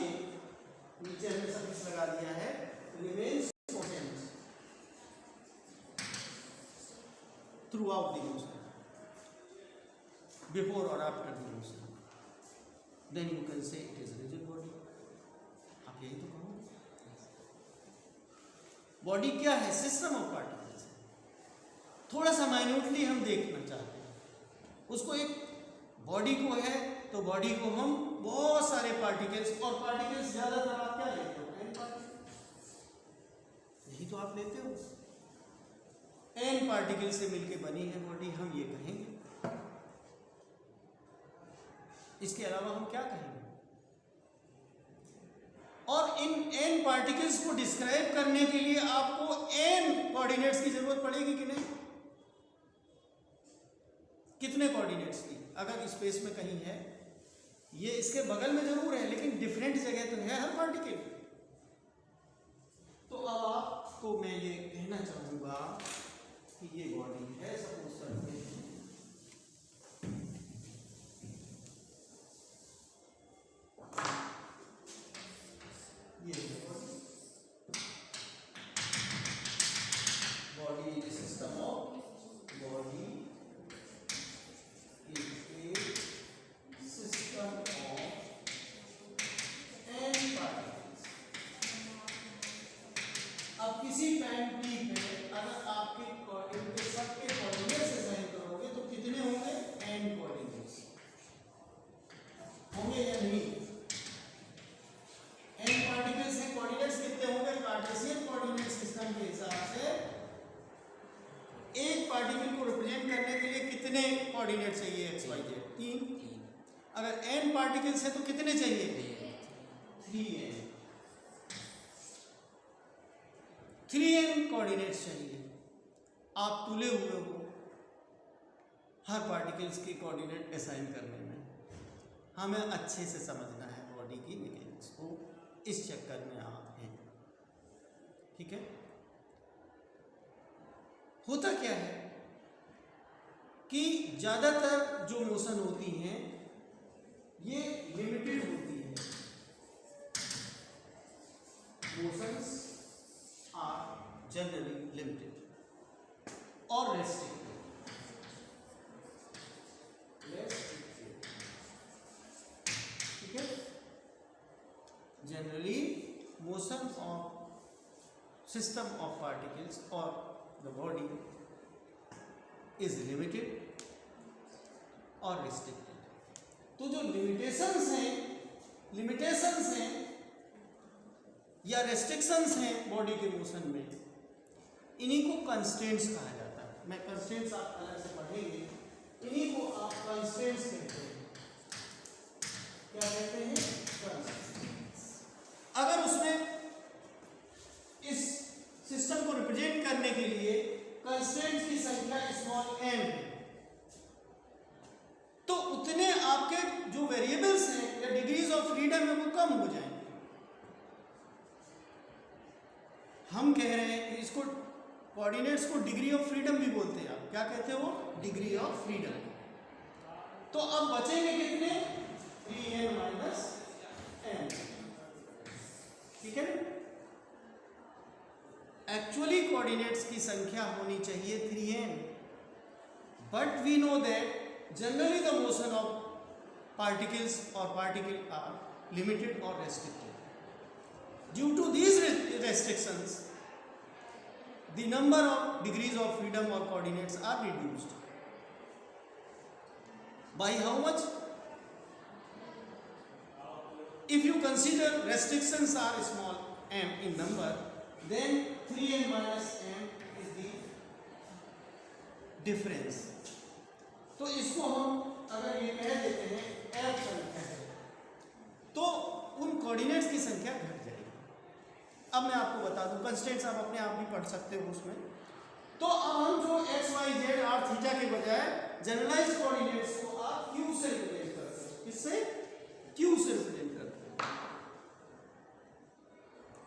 नीचे हमने सफिक्स लगा दिया है, remains constant throughout the motion, before और after the motion, then you can say it is rigid body. आप यही तो कहोगे। बॉडी क्या है? System of particles. थोड़ा सा माइन्यूटली हम देखना चाहते हैं उसको। एक बॉडी को है तो बॉडी को हम बहुत सारे पार्टिकल्स, और पार्टिकल्स ज्यादातर आप क्या लेते हो? N particles. यही तो आप लेते हो। एन पार्टिकल से मिलके बनी है बॉडी, हम ये कहेंगे। इसके अलावा हम क्या कहेंगे? और इन एन पार्टिकल्स को डिस्क्राइब करने के लिए आपको एन कोऑर्डिनेट्स की जरूरत पड़ेगी कि नहीं? कितने कोऑर्डिनेट्स की? अगर स्पेस में कहीं है, ये इसके बगल में जरूर है लेकिन डिफरेंट जगह तो है हर पार्टिकल। तो अब आपको मैं ये कहना चाहूंगा कि ये बॉडी है, सपोज करते हैं ये body is a system of body is a system of N particles. अब किसी टाइम t पे अगर आपके कोऑर्डिनेट सबके कोऑर्डिनेट से साइन करोगे तो कितने होंगे? n कोऑर्डिनेट्स होंगे या नहीं? n पार्टिकल्स हैं, कोऑर्डिनेट्स कितने होंगे? कार्टेशियन कोऑर्डिनेट सिस्टम के हिसाब से एक पार्टिकल को रिप्रेजेंट करने के लिए कितने कोऑर्डिनेट चाहिए? x y z 3। अगर n पार्टिकल्स है तो कितने चाहिए? 3n। 3n कोऑर्डिनेट्स चाहिए। आप तुले हुए हो हर पार्टिकल्स के कोऑर्डिनेट असाइन करने में। हमें अच्छे से समझना है बॉडी की मैकेनिक्स को, इस चक्कर में आप हैं। ठीक है? होता क्या है कि ज्यादातर जो मोशन होती हैं ये लिमिटेड होती है। मोशंस आर जनरली लिमिटेड और रेस्ट्रिक्टेड। ठीक है? Generally motion of system of particles और द बॉडी इज लिमिटेड और रिस्ट्रिक्टेड। तो जो लिमिटेशंस हैं या रेस्ट्रिक्शंस हैं बॉडी के मोशन में, इन्हीं को कंस्ट्रेंट्स कहा जाता है। मैं कंस्ट्रेंट्स आप अलग से पढ़ेंगे, इन्हीं को आप कंस्ट्रेंट्स कहते हैं। क्या कहते हैं? कंस्ट्रेंट्स। अगर उसमें इस सिस्टम को रिप्रेजेंट करने के लिए कंस्ट्रेंट्स की संख्या स्मॉल m है, तो उतने आपके जो वेरिएबल्स हैं या डिग्रीज ऑफ फ्रीडम है वो कम हो जाएंगे। हम कह रहे हैं कि इसको कोऑर्डिनेट्स को डिग्री ऑफ फ्रीडम भी बोलते हैं। आप क्या कहते हो? Degree of freedom. तो अब बचेंगे कितने? 3n minus n। ठीक है ना? एक्चुअली कोऑर्डिनेट्स की संख्या होनी चाहिए 3n, but we know that generally the motion of particles or particle are limited or restricted. Due to these restrictions, the number of degrees of freedom or coordinates are reduced. By how much? If you consider restrictions are small m in number, then 3n minus m is the difference. तो इसको हम अगर ये कह देते हैं f संख्या है तो उन कोऑर्डिनेट्स की संख्या घट जाएगी। अब मैं आपको बता दूं, कंस्ट्रेंट्स आप अपने आप भी पढ़ सकते हो उसमें। तो अब हम जो x y z r theta के बजाय जनरलाइज्ड कोऑर्डिनेट्स को आप q से रिप्रेजेंट करते हो। किससे? q से रिप्रेजेंट करते हो।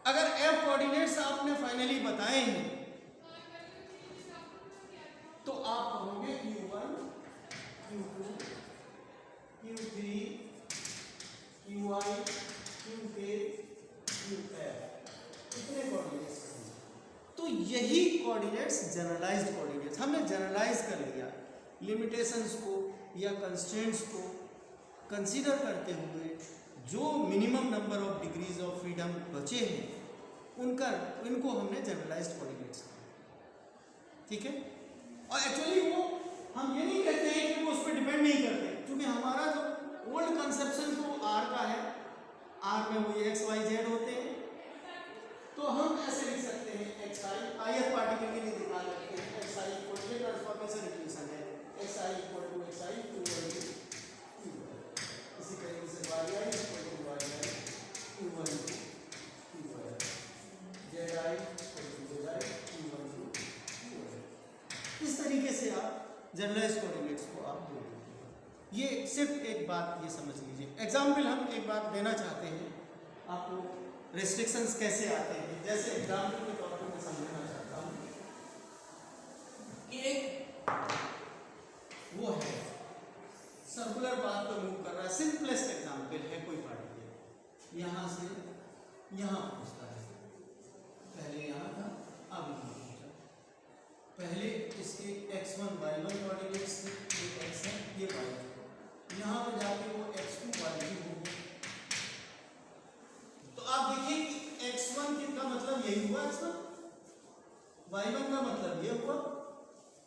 अगर f कोऑर्डिनेट्स आपने फाइनली बताए हैं तो आप कहोगे q1 q2 q3 qi qk qf, इतने कोऑर्डिनेट्स। तो यही कोऑर्डिनेट्स जनरलाइज्ड कोऑर्डिनेट्स, हमने जनरलाइज कर लिया। लिमिटेशंस को या कंस्ट्रेंट्स को कंसीडर करते हुए जो minimum number of degrees of freedom बचे हैं इनको हमने जनरलाइज्ड कोऑर्डिनेट्स कहा। ठीक है। और एक्चुअली वो हम ये नहीं कहते हैं कि वो उस पर डिपेंड नहीं करते, क्योंकि हमारा जो ओल्ड कंसेप्शन तो आर का है, आर में वो एक्स वाई जेड होते हैं। तो हम ऐसे लिख सकते हैं एक्स आई ith पार्टिकल के लिए निकाल सकते हैं x i equal to transformation equation है x i equal to x i two one two, इसी तरीके से y i equal to y i two one two one, z i equal to z i two one two one. इस तरीके से आप generalised coordinates को आप बोल देते हैं। ये सिर्फ एक बात ये समझ लीजिए। एग्जाम्पल हम एक बात देना चाहते हैं आपको, रेस्ट्रिक्शंस कैसे आते हैं। जैसे एग्जाम्पल के तौर पर मैं समझना चाहता हूँ कि एक वो है सर्कुलर पाथ पर मूव कर रहा है, सिंपलेस्ट एग्जाम्पल है, कोई पार्टिकल यहाँ से यहाँ पहुँचता है, पहले यहाँ था अब यहाँ पहुँचा, पहले इसके x1 y1 कोऑर्डिनेट्स थे, ये x है ये y है, यहाँ पर जाके वो x2 y2 हो गया। तो आप देखिए कि x1 का मतलब यही हुआ, x1 y1 का मतलब ये हुआ,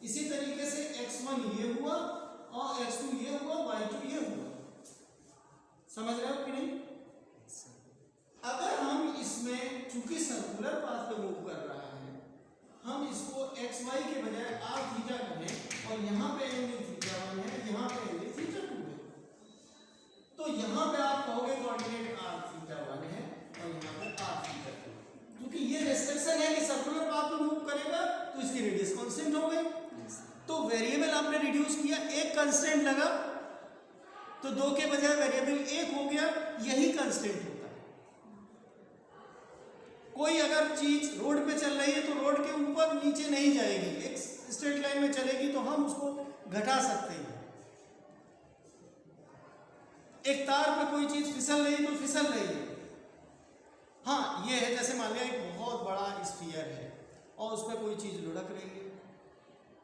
इसी तरीके से x1 ये हुआ और x2 ये हुआ, y2 ये हुआ। समझ रहे हो कि नहीं? अगर हम इसमें चूंकि सर्कुलर पाथ पे मूव कर रहा है, हम इसको एक्स वाई के बजाय आर थीटा कहें और यहाँ पे एंगल थीटा 1 है, यहाँ पे एंगल थीटा 2 है, तो यहाँ पे आप कहोगे कोऑर्डिनेट आर थीटा 1 है और यहाँ पे आर थीटा 2, क्योंकि ये रेस्ट्रिक्शन है कि सर्कुलर पाथ पे मूव करेगा तो इसकी रेडियस कांस्टेंट हो गई। तो वेरिएबल आपने रिड्यूस किया, एक कांस्टेंट लगा तो दो के बजाय वेरिएबल एक हो गया, यही कांस्टेंट होता है। कोई अगर चीज रोड पे चल रही है तो रोड के ऊपर नीचे नहीं जाएगी, एक स्ट्रेट लाइन में चलेगी तो हम उसको घटा सकते हैं। एक तार पे कोई चीज फिसल रही तो फिसल रही है। हाँ ये है, जैसे मान लिया एक बहुत बड़ा स्फीयर है और उसमें कोई चीज लुढ़क रही है,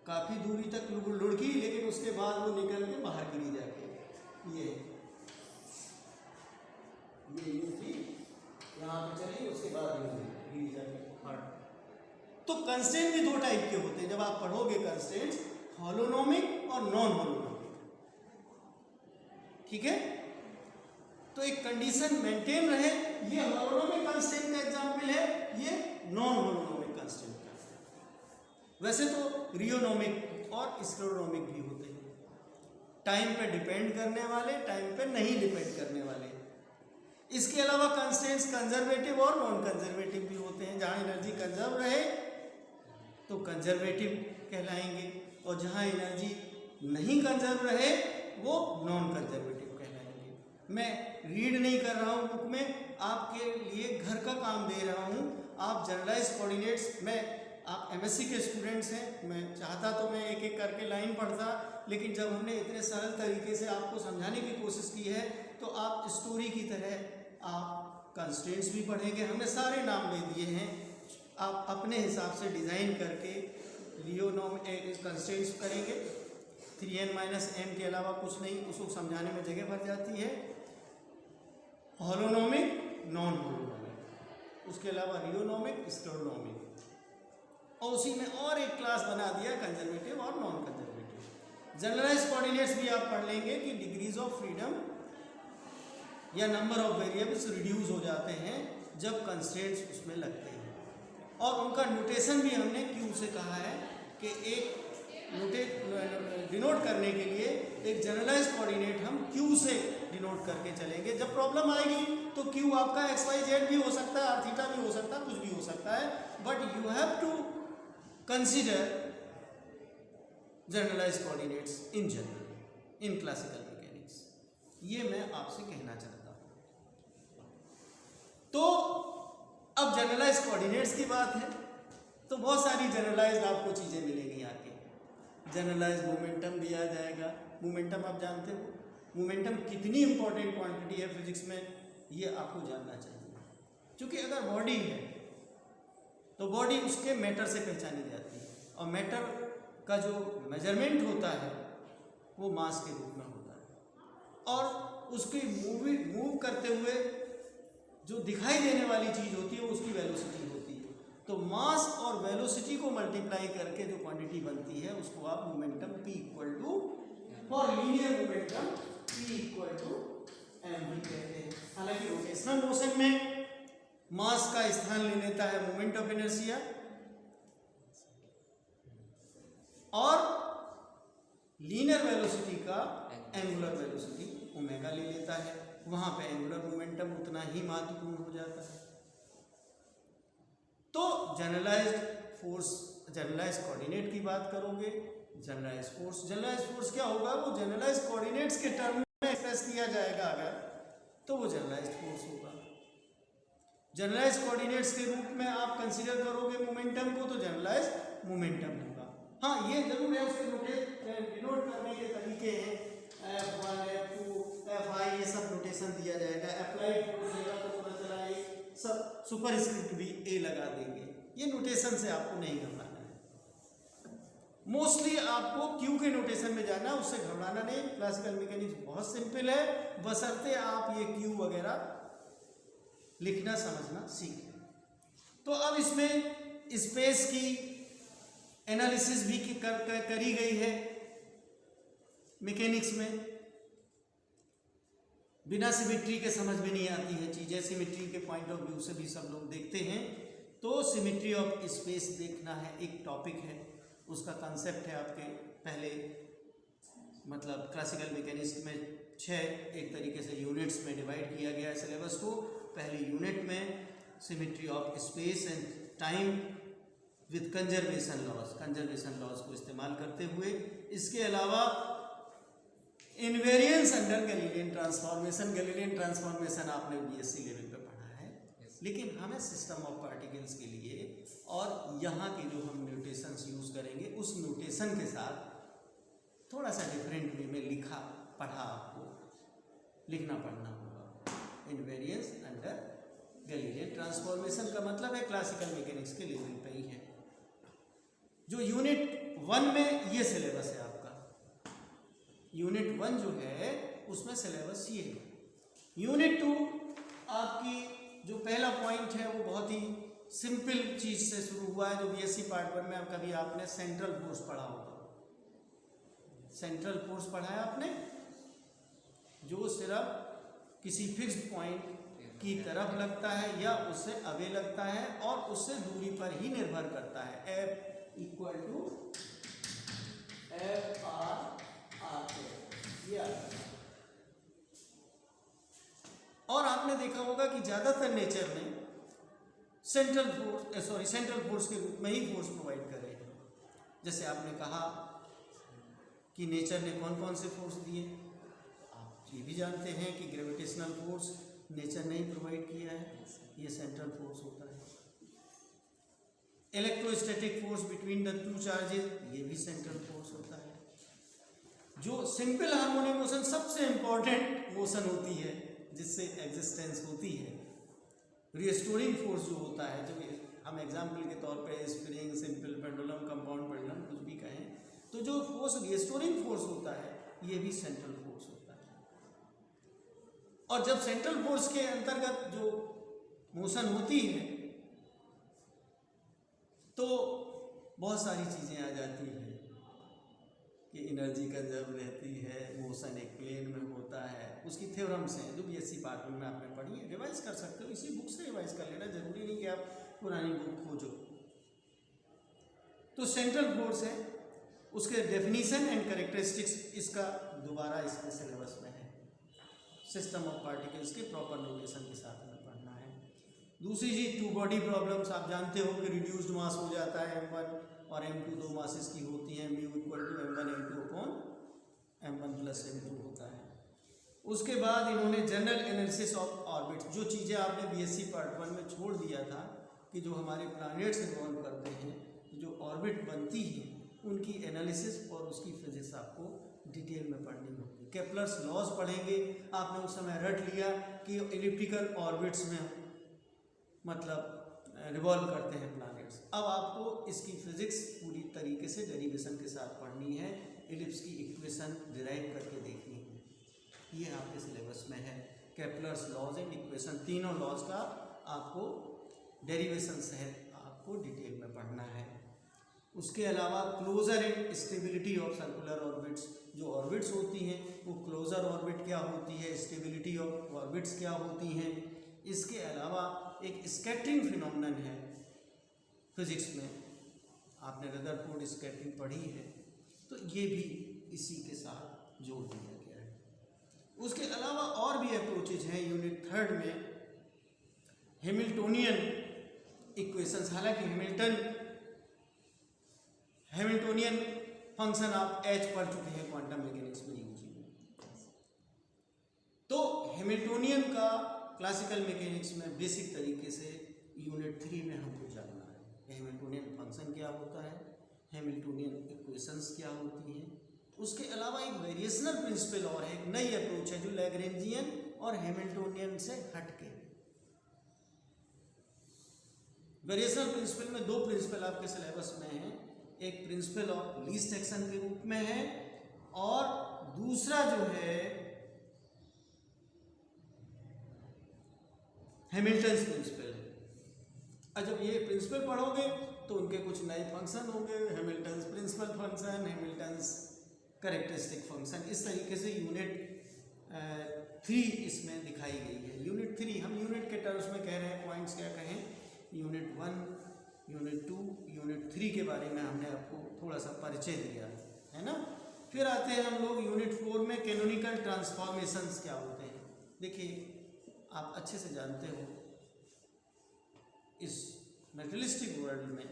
काफी दूरी तक लुढ़की, लेकिन उसके बाद वो निकल के बाहर गिरी जाके, ये यूं थी, यहाँ पे चली, उसके बाद गिरी जाके हट। तो कंस्ट्रेंट भी दो टाइप के होते हैं, जब आप पढ़ोगे कंस्ट्रेंट्स, होलोनोमिक और नॉन होलोनोमिक। ठीक है। तो एक कंडीशन मेंटेन रहे, ये होलोनोमिक कंस्ट्रेंट का एग्जांपल है, ये नॉन होलोनोमिक कंस्ट्रेंट का। वैसे तो रियोनोमिक और स्क्लेरोनोमिक भी होते हैं, टाइम पे डिपेंड करने वाले, टाइम पे नहीं डिपेंड करने वाले। इसके अलावा कंस्ट्रेंट्स कंजर्वेटिव और नॉन कंजर्वेटिव भी होते हैं। जहाँ एनर्जी कंजर्व रहे तो कंजर्वेटिव कहलाएंगे, और जहाँ एनर्जी नहीं कंजर्व रहे वो नॉन कंजर्वेटिव कहलाएंगे। मैं रीड नहीं कर रहा हूँ बुक में, आपके लिए घर का काम दे रहा हूँ। आप जनरलाइज्ड कोऑर्डिनेट्स में, आप एमएससी के स्टूडेंट्स हैं, मैं चाहता तो मैं एक एक करके लाइन पढ़ता, लेकिन जब हमने इतने सरल तरीके से आपको समझाने की कोशिश की है तो आप स्टोरी की तरह आप कंस्ट्रेंट्स भी पढ़ेंगे। हमने सारे नाम ले दिए हैं, आप अपने हिसाब से डिज़ाइन करके लियोनोम कंस्ट्रेंट्स करेंगे। 3n-m के अलावा कुछ नहीं, उसको समझाने में जगह भर जाती है। होलोनोमिक, नॉन होलोनोमिक, उसके अलावा रियोनोमिक, स्क्लेरोनोमिक, और उसी में और एक क्लास बना दिया कंजर्वेटिव और नॉन कंजर्वेटिव। जनरलाइज्ड कोऑर्डिनेट्स भी आप पढ़ लेंगे कि डिग्रीज ऑफ फ्रीडम या नंबर ऑफ वेरिएबल्स रिड्यूस हो जाते हैं जब कंस्ट्रेंट्स उसमें लगते हैं, और उनका नोटेशन भी हमने क्यू से कहा है कि एक डिनोट करने के लिए एक जनरलाइज्ड कोऑर्डिनेट हम क्यू से डिनोट करके चलेंगे। जब प्रॉब्लम आएगी तो क्यू आपका एक्स वाई जेड भी हो सकता है, आर थीटा भी हो सकता है, कुछ भी हो सकता है, but you have to consider generalize coordinates in general in classical mechanics. ये मैं आपसे कहना चाहता हूं। तो अब जनरलाइज कोऑर्डिनेट्स की बात है तो बहुत सारी जनरलाइज आपको चीजें मिलेंगी आगे। जनरलाइज मोमेंटम भी आ जाएगा। मोमेंटम आप जानते हो, मोमेंटम कितनी इंपॉर्टेंट क्वांटिटी है फिजिक्स में, ये आपको जानना चाहिए। क्योंकि अगर बॉडी है तो बॉडी उसके मैटर से पहचानी जाती है, और मैटर का जो मेजरमेंट होता है वो मास के रूप में होता है, और उसकी मूव करते हुए जो दिखाई देने वाली चीज़ होती है वो उसकी वेलोसिटी होती है। तो मास और वेलोसिटी को मल्टीप्लाई करके जो क्वांटिटी बनती है उसको आप momentum P equal to, for linear momentum P equal to M भी कहते हैं। हालांकि रोटेशनल मोशन में मास का स्थान ले लेता है मोमेंट ऑफ इनर्शिया, और लीनियर वेलोसिटी का एंगुलर वेलोसिटी ओमेगा ले लेता है। वहां पे एंगुलर मोमेंटम उतना ही महत्वपूर्ण हो जाता है। तो जनरलाइज्ड फोर्स, जनरलाइज्ड कोऑर्डिनेट की बात करोगे, जनरलाइज्ड फोर्स क्या होगा, वो जनरलाइज्ड कोऑर्डिनेट्स के टर्म में एक्सप्रेस किया जाएगा अगर, तो वो जनरलाइज्ड फोर्स होगा। जनरलाइज्ड कोऑर्डिनेट्स के रूप में आप कंसीडर करोगे मोमेंटम को, तो जनरलाइज्ड मोमेंटम होगा। हाँ, ये जरूर है, उसके डिनोट करने के तरीके हैं, F1, F2, Fi, ये सब नोटेशन दिया जाएगा। अप्लाइड फोर्स देगा तो पता चला ये सब सुपरस्क्रिप्ट भी ए लगा देंगे। ये नोटेशन से आपको नहीं घबराना है। मोस्टली आपको क्यू के नोटेशन में जाना, उससे घबराना नहीं। क्लासिकल मैकेनिक्स बहुत सिंपल है, बशर्ते आप ये क्यू वगैरह लिखना समझना सीखें। तो अब इसमें स्पेस की एनालिसिस भी करी गई है मैकेनिक्स में। बिना सिमेट्री के समझ में नहीं आती है चीज़ें, सिमेट्री के पॉइंट ऑफ व्यू से भी सब लोग देखते हैं। तो सिमेट्री ऑफ स्पेस देखना है, एक टॉपिक है, उसका कंसेप्ट है आपके पहले, मतलब क्लासिकल मैकेनिक्स में 6 एक तरीके से यूनिट्स में डिवाइड किया गया है सिलेबस को। पहली यूनिट में symmetry of space and time with conservation laws को इस्तेमाल करते हुए। इसके अलावा इनवेरियंस अंडर गैलीलियन ट्रांसफॉर्मेशन आपने बीएससी लेवल पे पढ़ा है, लेकिन हमें सिस्टम ऑफ पार्टिकल्स के लिए और यहाँ के जो हम नोटेशंस यूज करेंगे उस नोटेशन के साथ थोड़ा सा डिफरेंट वे में लिखा पढ़ा आपको लिखना पढ़ना होगा। इनवेरियंस अंडर गैलीलियन ट्रांसफॉर्मेशन का मतलब है क्लासिकल मैकेनिक्स के लेवल पे ही है। जो यूनिट 1 में ये सिलेबस है आपका, यूनिट 1 जो है उसमें सिलेबस ये है। यूनिट 2 आपकी जो पहला पॉइंट है वो बहुत ही सिंपल चीज से शुरू हुआ है, जो बीएससी पार्ट 1 में कभी आपने सेंट्रल फोर्स पढ़ा होगा। सेंट्रल फोर्स पढ़ा है आपने, जो सिर्फ किसी फिक्स्ड पॉइंट की तरफ लगता है या उससे अवे लगता है और उससे दूरी पर ही निर्भर करता है। F equal to F R ये। और आपने देखा होगा कि ज्यादातर नेचर में सेंट्रल फोर्स के रूप में ही फोर्स प्रोवाइड कर रहे हैं। जैसे आपने कहा कि नेचर ने कौन कौन से फोर्स दिए, आप ये भी जानते हैं कि ग्रेविटेशनल फोर्स नेचर ने ही प्रोवाइड किया है, ये सेंट्रल फोर्स होता है। Electrostatic force between the 2 charges, ये भी सेंट्रल फोर्स होता है। जो सिंपल हार्मोनिक मोशन सबसे इंपॉर्टेंट मोशन होती है जिससे एग्जिस्टेंस होती है, रिस्टोरिंग फोर्स जो होता है, जब हम एग्जाम्पल के तौर पे spring, simple pendulum, compound pendulum कुछ भी कहें, तो जो फोर्स रिस्टोरिंग फोर्स होता है ये भी सेंट्रल फोर्स होता है। और जब सेंट्रल फोर्स के अंतर्गत जो मोशन होती है तो बहुत सारी चीज़ें आ जाती हैं कि एनर्जी कंजर्व रहती है, मोशन एक प्लेन में होता है, उसकी थ्योरम्स हैं जो बीएससी पार्ट में आपने पढ़ी है, रिवाइज कर सकते हो, इसी बुक से रिवाइज कर लेना, जरूरी नहीं कि आप पुरानी बुक खोजो। तो सेंट्रल फोर्स है, उसके डेफिनीशन एंड कैरेक्टरिस्टिक्स इसका दोबारा इसके सिलेबस में है। सिस्टम ऑफ पार्टिकल्स के प्रॉपर नोटेशन के साथ में पढ़ना है। दूसरी चीज टू बॉडी प्रॉब्लम्स, आप जानते हो कि रिड्यूस्ड मास हो जाता है m1 और m2 दो मासेस की होती हैं, mu equal to m1 m2 upon m1 plus m2 होता है। उसके बाद इन्होंने जनरल एनालिसिस ऑफ ऑर्बिट्स, जो चीज़ें आपने बीएससी पार्ट 1 में छोड़ दिया था कि जो हमारे प्लैनेट्स इन्वॉल्व करते हैं, जो ऑर्बिट बनती है उनकी एनालिसिस और उसकी फिजिक्स आपको डिटेल में पढ़नी होगी। केपलर्स लॉज पढ़ेंगे, आपने उस समय रट लिया कि इलिप्टिकल ऑर्बिट्स में मतलब रिवॉल्व करते हैं प्लैनेट्स। अब आपको इसकी फिजिक्स पूरी तरीके से डेरिवेशन के साथ पढ़नी है, इलिप्स की इक्वेशन डिराइव करके देखनी है। ये आपके सिलेबस में है, केपलर्स लॉज एंड इक्वेशन, तीनों लॉज का आपको डेरिवेशन सहित आपको डिटेल में पढ़ना है। उसके अलावा closer and stability of circular orbits, जो ऑर्बिट्स होती हैं वो क्लोजर ऑर्बिट क्या होती है, स्टेबिलिटी ऑफ ऑर्बिट्स क्या होती हैं। इसके अलावा एक स्कैटरिंग फिनोमेनन है फिजिक्स में, आपने रदरफोर्ड स्कैटरिंग पढ़ी है, तो ये भी इसी के साथ जोड़ दिया गया है। उसके अलावा और भी अप्रोचेज हैं यूनिट 3 में, हैमिल्टोनियन इक्वेशंस, हालांकि हैमिल्टोनियन फंक्शन आप एच पढ़ चुके हैं क्वांटम मैकेनिक्स में यूजी में, तो हैमिल्टोनियन का क्लासिकल मैकेनिक्स में बेसिक तरीके से यूनिट 3 में हमको जानना है। हैमिल्टोनियन फंक्शन क्या होता है, हैमिल्टोनियन इक्वेशंस क्या होती हैं। उसके अलावा एक वेरिएशनल प्रिंसिपल और है, एक नई अप्रोच है जो लैग्रेंजियन और हैमिल्टोनियन से हटके। वेरिएशनल प्रिंसिपल में दो प्रिंसिपल आपके सिलेबस में हैं, एक प्रिंसिपल ऑफ लीस्ट एक्शन के रूप में है और दूसरा जो है हैमिल्टन्स प्रिंसिपल है। और जब ये प्रिंसिपल पढ़ोगे तो उनके कुछ नए फंक्शन होंगे, Hamilton's principal function, Hamilton's characteristic function, इस तरीके से यूनिट 3 इसमें दिखाई गई है। यूनिट 3 हम यूनिट के टर्म्स में कह रहे हैं, पॉइंट्स क्या कहें, यूनिट 1, यूनिट 2, यूनिट 3 के बारे में हमने आपको थोड़ा सा परिचय दिया है ना। फिर आते हैं हम लोग यूनिट 4 में, कैनोनिकल ट्रांसफॉर्मेशंस क्या होते हैं। देखिए आप अच्छे से जानते हो इस मेटेरियलिस्टिक वर्ल्ड में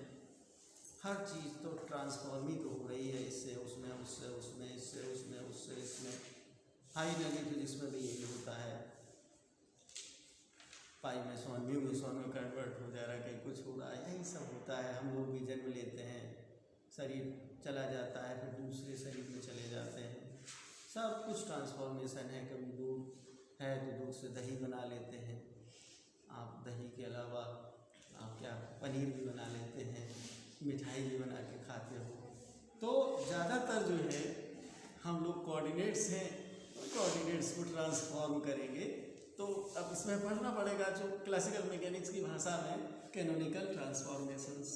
हर चीज़ तो ट्रांसफॉर्म ही तो हो रही है, इससे उसमें, उससे उसमें, इससे उसमें, उससे इसमें। हाई एनर्जी फिजिक्स में भी यही होता है, पाई में सोन, म्यू में सोन में कन्वर्ट हो जा रहा है, कहीं कुछ हो रहा है, यही सब होता है। हम लोग भी जन्म लेते हैं, शरीर चला जाता है, फिर दूसरे शरीर में चले जाते हैं, सब कुछ ट्रांसफॉर्मेशन है। कभी दूध है तो दूध से दही बना लेते हैं, आप दही के अलावा आप क्या पनीर भी बना लेते हैं, मिठाई भी बना के खाते हो। तो ज़्यादातर जो है हम लोग कोऑर्डिनेट्स हैं, कोऑर्डिनेट्स को ट्रांसफॉर्म करेंगे। तो अब इसमें पढ़ना पड़ेगा जो क्लासिकल मैकेनिक्स की भाषा में कैनोनिकल ट्रांसफॉर्मेशंस,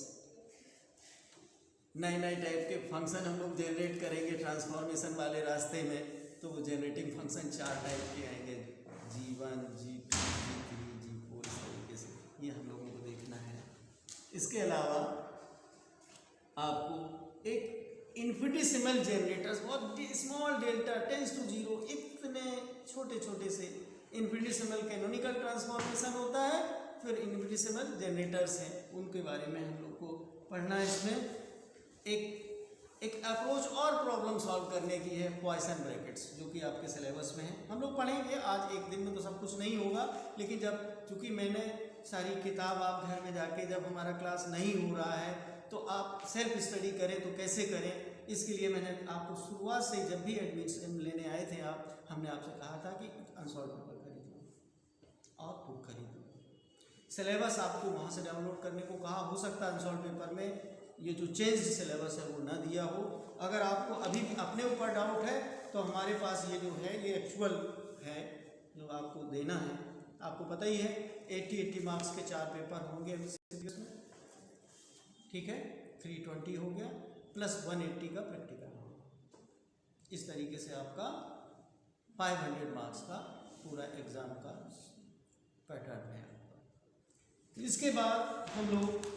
नए नए टाइप के फंक्शन हम लोग जनरेट करेंगे ट्रांसफॉर्मेशन वाले रास्ते में। तो वो जनरेटिंग फंक्शन 4 टाइप के आएंगे, G1, G2, G3, G4, इस तरीके से ये हम लोगों को देखना है। इसके अलावा आपको एक इन्फिनिटेसिमल जनरेटर्स, बहुत स्मॉल डेल्टा टेंस टू 0, इतने छोटे छोटे से इन्फिनिटेसिमल कैनोनिकल ट्रांसफॉर्मेशन होता है। फिर इन्फिनिटेसिमल जनरेटर्स हैं, उनके बारे में हम लोग को पढ़ना है। इसमें एक अप्रोच और प्रॉब्लम सॉल्व करने की है, पॉइसन ब्रैकेट्स, जो कि आपके सिलेबस में है। हम लोग पढ़ेंगे, आज एक दिन में तो सब कुछ नहीं होगा, लेकिन चूँकि मैंने सारी किताब आप घर में जाके, जब हमारा क्लास नहीं हो रहा है तो आप सेल्फ स्टडी करें, तो कैसे करें, इसके लिए मैंने आपको शुरुआत से, जब भी एडमिशन लेने आए थे आप, हमने आपसे कहा था कि अनसॉल्व पेपर खरीदो और बुक खरीदो। सिलेबस आपको वहाँ से डाउनलोड करने को कहा, हो सकता है अनसॉल्व पेपर में ये जो चेंज सिलेबस है वो ना दिया हो। अगर आपको अभी अपने ऊपर डाउट है तो हमारे पास ये जो है ये एक्चुअल है जो आपको देना है। आपको पता ही है 80 मार्क्स के 4 पेपर होंगे इसमें, ठीक है, 320 हो गया प्लस 180 का प्रैक्टिकल होगा। इस तरीके से आपका 500 मार्क्स का पूरा एग्ज़ाम का पैटर्न है आपका। इसके बाद हम लोग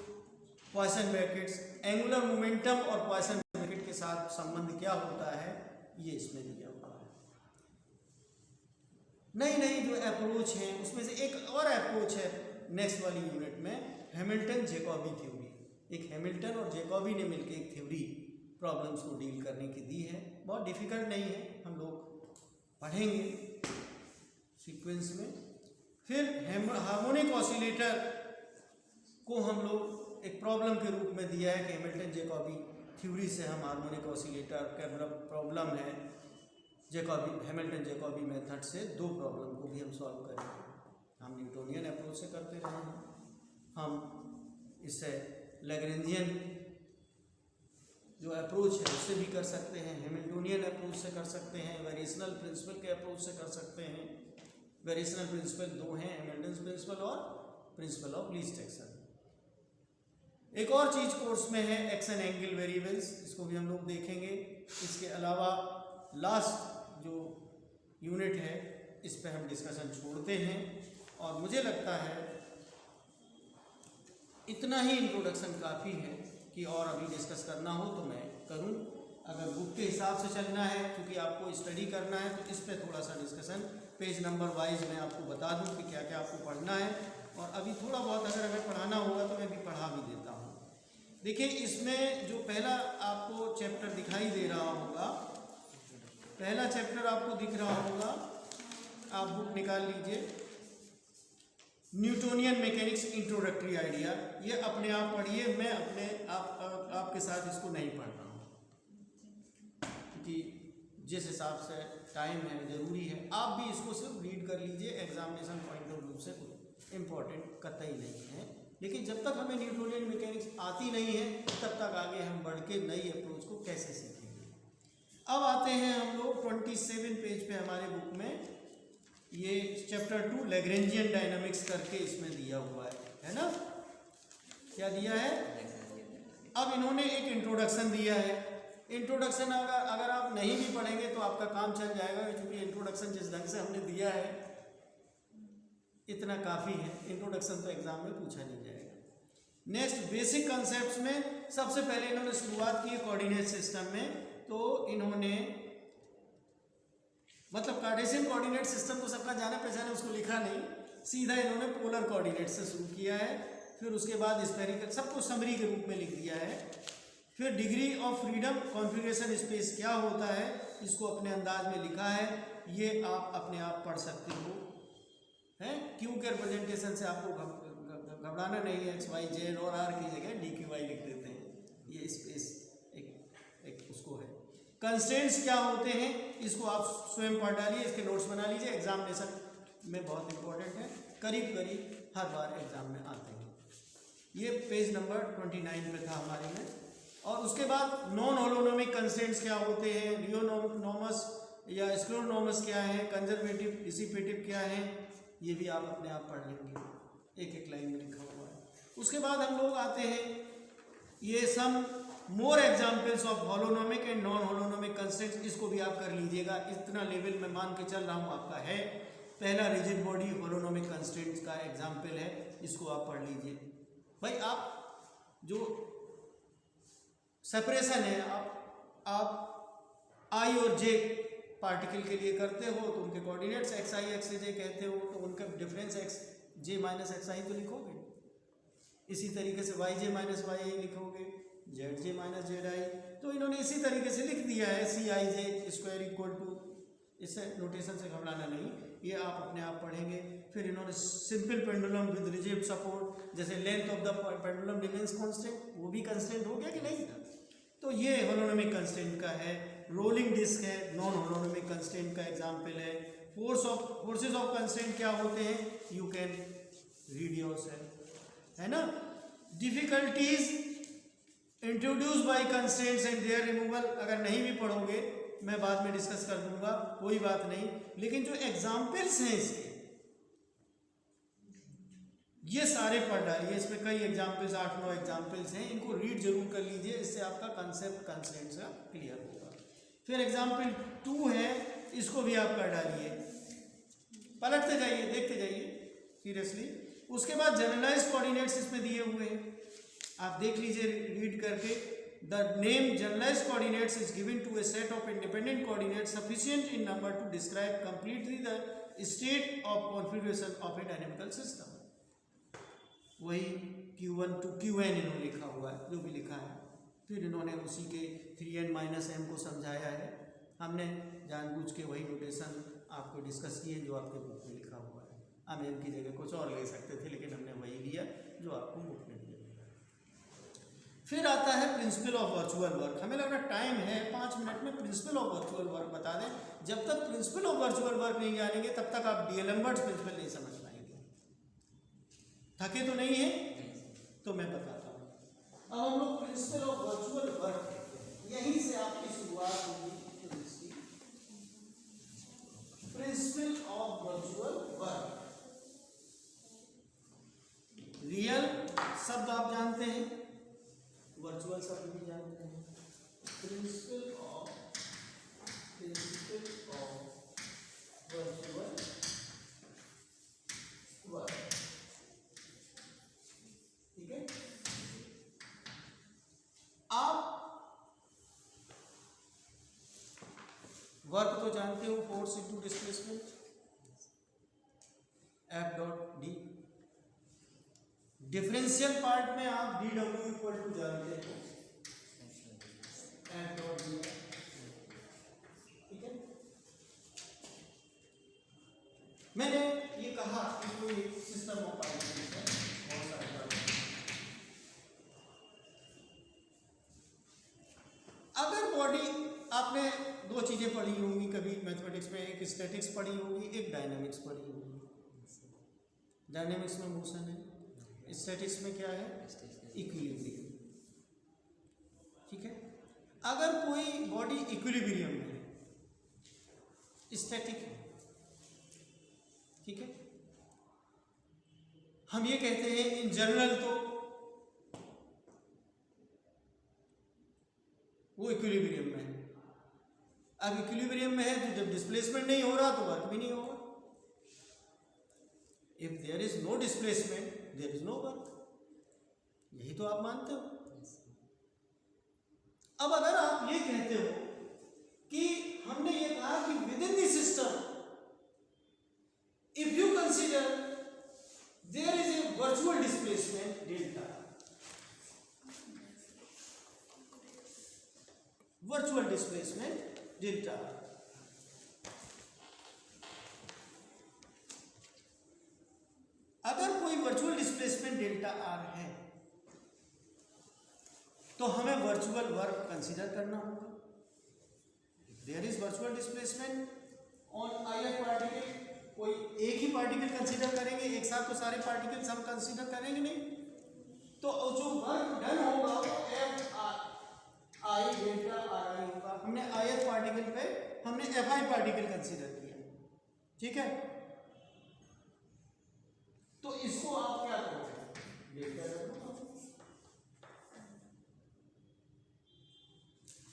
पॉइसन ब्रैकेट्स, एंगुलर मोमेंटम और पॉइसन ब्रैकेट के साथ संबंध क्या होता है ये इसमें दिया हुआ है। नई अप्रोच हैं उसमें से एक और अप्रोच है नेक्स्ट वाली यूनिट में, हैमिल्टन जैकोबी थ्योरी। एक हैमिल्टन और जैकोबी ने मिलकर एक थ्योरी प्रॉब्लम्स को डील करने की दी है। बहुत डिफिकल्ट नहीं है, हम लोग पढ़ेंगे सीक्वेंस में। फिर हार्मोनिक ऑसिलेटर को हम लोग एक प्रॉब्लम के रूप में दिया है कि हैमिल्टन जैकोबी थ्योरी से हम हार्मोनिक ऑसिलेटर का प्रॉब्लम है हैमिल्टन जैकोबी मेथड से दो प्रॉब्लम को भी हम सॉल्व करेंगे। हम न्यूटोनियन अप्रोच से करते रहे हैं, हम इससे लैग्रेंजियन जो अप्रोच है उससे भी कर सकते हैं, हैमिल्टोनियन अप्रोच से कर सकते हैं, वेरिएशनल प्रिंसिपल के अप्रोच से कर सकते हैं। वेरिएशनल प्रिंसिपल दो हैं, हैमिल्टन प्रिंसिपल और प्रिंसिपल ऑफ लीस्ट एक्शन। एक और चीज कोर्स में है एक्शन एंगल वेरिएबल्स, इसको भी हम लोग देखेंगे। इसके अलावा लास्ट जो यूनिट है इस पे हम डिस्कशन छोड़ते हैं, और मुझे लगता है इतना ही इंट्रोडक्शन काफ़ी है कि और अभी डिस्कस करना हो तो मैं करूं। अगर बुक के हिसाब से चलना है, क्योंकि आपको स्टडी करना है, तो इस पे थोड़ा सा डिस्कशन पेज नंबर वाइज मैं आपको बता दूं कि क्या क्या आपको पढ़ना है। और अभी थोड़ा बहुत अगर हमें पढ़ाना होगा तो मैं भी पढ़ा भी देता हूँ। देखिए, इसमें जो पहला आपको चैप्टर दिखाई दे रहा होगा, पहला चैप्टर आपको दिख रहा होगा, आप बुक निकाल लीजिए, न्यूटोनियन मैकेनिक्स इंट्रोडक्टरी आइडिया। ये अपने आप पढ़िए, मैं अपने आपके साथ इसको नहीं पढ़ रहा हूँ, क्योंकि जिस हिसाब से टाइम है जरूरी है। आप भी इसको सिर्फ रीड कर लीजिए, एग्जामिनेशन पॉइंट ऑफ व्यू से इम्पोर्टेंट कतई नहीं है। लेकिन जब तक हमें न्यूटोनियन मैकेनिक्स आती नहीं है तब तक आगे हम बढ़ के नई अप्रोच को कैसे सीखेंगे। अब आते हैं हम लोग 27 पेज पे हमारे बुक में, ये चैप्टर 2 लैग्रेंजियन डायनामिक्स करके इसमें दिया हुआ है ना? क्या दिया है? अब इन्होंने एक इंट्रोडक्शन दिया है। इंट्रोडक्शन अगर आप नहीं भी पढ़ेंगे तो आपका काम चल जाएगा, क्योंकि इंट्रोडक्शन जिस ढंग से हमने दिया है इतना काफ़ी है। इंट्रोडक्शन तो एग्जाम में पूछा नहीं जाएगा। नेक्स्ट, बेसिक कॉन्सेप्ट्स में सबसे पहले इन्होंने शुरुआत की कोऑर्डिनेट सिस्टम में। तो इन्होंने मतलब कार्टेशियन कोऑर्डिनेट सिस्टम तो सबका जाने पहचाने, उसको लिखा नहीं, सीधा इन्होंने पोलर कोऑर्डिनेट से शुरू किया है। फिर उसके बाद स्फेरिकल, सबको समरी के रूप में लिख दिया है। फिर degree of freedom, configuration space क्या होता है, इसको अपने अंदाज में लिखा है। ये आप अपने आप पढ़ सकते हो हैं। क्यू के रिप्रेजेंटेशन से आपको घबराना नहीं है, एक्स वाई जेड और आर की जगह डी क्यू वाई लिख देते हैं। ये स्पेस एक उसको है। कंस्ट्रेंट्स क्या होते हैं इसको आप स्वयं पढ़ डालिए, इसके नोट्स बना लीजिए, एग्जामिनेशन में बहुत इंपॉर्टेंट है, करीब करीब हर बार एग्जाम में आते हैं। ये पेज नंबर 29 पे था हमारे में। और उसके बाद नॉन होलोनोमिक कंस्ट्रेंट्स क्या होते हैं, रियोनोमस या स्क्लेरोनोमस क्या है, कंजर्वेटिव डिसिपेटिव क्या है, ये भी आप अपने आप पढ़ लेंगे, एक एक लाइन में लिखा हुआ है। उसके बाद हम लोग आते हैं ये some more examples of holonomic and non holonomic constraints, इसको भी आप कर लीजिएगा। इतना लेवल में मान के चल रहा हूँ आपका है। पहला रिजिड बॉडी होलोनोमिक कंस्ट्रेंट्स का एग्जाम्पल है, इसको आप पढ़ लीजिए। भाई आप जो सेपरेशन है आप आई और जे पार्टिकल के लिए करते हो तो उनके कोऑर्डिनेट्स एक्स आई एक्स जे कहते हो, तो उनका डिफरेंस एक्स जे माइनस एक्स आई तो लिखोगे। इसी तरीके से वाई जे माइनस वाई आई लिखोगे, Z J minus Z I. तो इन्होंने इसी तरीके से लिख दिया है, सी आई जे स्क्वायर इक्वल टू, इससे नोटेशन से घबराना नहीं, ये आप अपने आप पढ़ेंगे। फिर इन्होंने simple pendulum with rigid support, जैसे length of the pendulum remains constant, वो भी कांस्टेंट हो गया कि नहीं? तो ये होलोनोमिक कंस्टेंट का है। रोलिंग डिस्क है, नॉन होलोनोमिक कंस्टेंट का एग्जाम्पल है। फोर्सेस ऑफ कंस्टेंट क्या होते हैं, यू कैन रीड योरसेल्फ, है ना। Difficulties introduce by constraints and their removal, अगर नहीं भी पढ़ोगे मैं बाद में डिस्कस कर दूंगा, कोई बात नहीं। लेकिन जो एग्जाम्पल्स हैं इसके, ये सारे पढ़ डालिए। इसमें कई एग्जाम्पल्स, 8-9 एग्जाम्पल्स हैं, इनको रीड जरूर कर लीजिए, इससे आपका कंसेप्ट कंस्ट्रेंट्स का क्लियर होगा। फिर एग्जाम्पल 2 है, इसको भी आप कर डालिए, पलटते जाइए, देखते जाइए सीरियसली। उसके बाद जनरलाइज कोऑर्डिनेट्स इसमें दिए हुए हैं, आप देख लीजिए रीड करके। the name generalized coordinates is given to a set of independent coordinates sufficient in number to describe completely the state of configuration of a dynamical system. वही Q1 to Qn इन्होंने लिखा हुआ है, जो भी लिखा है, फिर इन्होंने उसी के 3n-m को समझाया है। हमने जानबूझ के वही नोटेशन आपको डिस्कस किए जो आपके बुक में लिखा हुआ है। हम m की जगह कुछ और ले सकते थे, लेकिन हमने वही लिया जो आपको बुक में दिया। फिर आता है प्रिंसिपल ऑफ वर्चुअल वर्क। हमें लग रहा टाइम है 5 मिनट में प्रिंसिपल ऑफ वर्चुअल वर्क बता दें। जब तक प्रिंसिपल ऑफ वर्चुअल वर्क नहीं जानेंगे तब तक आप डीएलएम्बर्ट्स प्रिंसिपल नहीं समझ पाएंगे। थके तो नहीं है? तो मैं बताता हूँ। अब हम लोग प्रिंसिपल ऑफ वर्चुअल वर्क, यहीं से आपकी शुरुआत होगी। Principle of virtual work, real शब्द आप जानते हैं, वर्चुअल शब्द भी जानते हैं। प्रिंसिपल ऑफ वर्चुअल वर्क, ठीक है। आप वर्क तो जानते हो, force into displacement, F dot D. Differential part में आप डी डब्ल्यू इक्वल टू जानते हैं, F डॉट डी, ठीक है। मैंने ये कहा कि कोई सिस्टम ऑफ पार्टिकल्स है, बहुत सारे। अगर बॉडी, आपने दो चीजें पढ़ी होंगी कभी मैथमेटिक्स में, एक स्टैटिक्स पढ़ी होगी, एक डायनामिक्स पढ़ी होगी। डायनामिक्स में मोशन है, स्टैटिक्स में क्या है? इक्विलिब्रियम, ठीक है। अगर कोई बॉडी इक्विलिब्रियम में है, स्टैटिक है, ठीक है, हम ये कहते हैं इन जनरल तो वो इक्विलिब्रियम में है। अब इक्विलिब्रियम में है तो जब डिस्प्लेसमेंट नहीं हो रहा तो वर्क भी नहीं होगा। If there is no displacement there is no work, यही तो आप मानते हो। अब अगर आप ये कहते हो कि हमने ये कहा कि within the system if you consider there is a virtual displacement delta, virtual displacement delta, अगर कोई वर्चुअल डिस्प्लेसमेंट डेल्टा आर है तो हमें वर्चुअल वर्क कंसीडर करना होगा। There is virtual displacement on ith particle, कोई एक ही पार्टिकल कंसीडर करेंगे, एक साथ तो सारे पार्टिकल्स हम कंसीडर करेंगे नहीं। तो जो वर्क डन होगा वो एफ आई डेल्टा आर आई होगा। हमने आईएफ पार्टिकल पे हमने एफ आई पार्टिकल कंसीडर किया, ठीक है। तो इसको आप क्या करोगे? डेल्टा करोगे।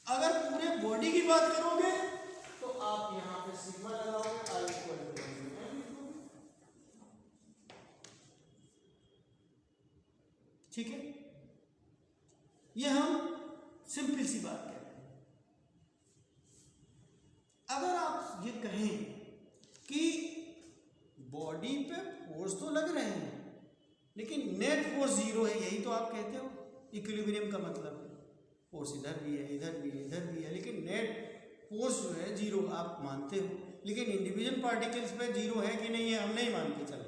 अगर पूरे बॉडी की बात करोगे तो आप यहां पे सिग्मा लगाओगे, आई इक्वल टू, ठीक है। ये हम सिंपल सी बात कह रहे हैं। अगर आप ये कहें कि बॉडी पे फोर्स तो लग रहे हैं लेकिन नेट फोर्स जीरो है, यही तो आप कहते हो इक्विलिब्रियम का मतलब है। फोर्स इधर भी है, इधर भी है, इधर भी है, लेकिन नेट फोर्स जो है जीरो आप मानते हो। लेकिन इंडिविजुअल पार्टिकल्स पे जीरो है कि नहीं है हम नहीं मान के चल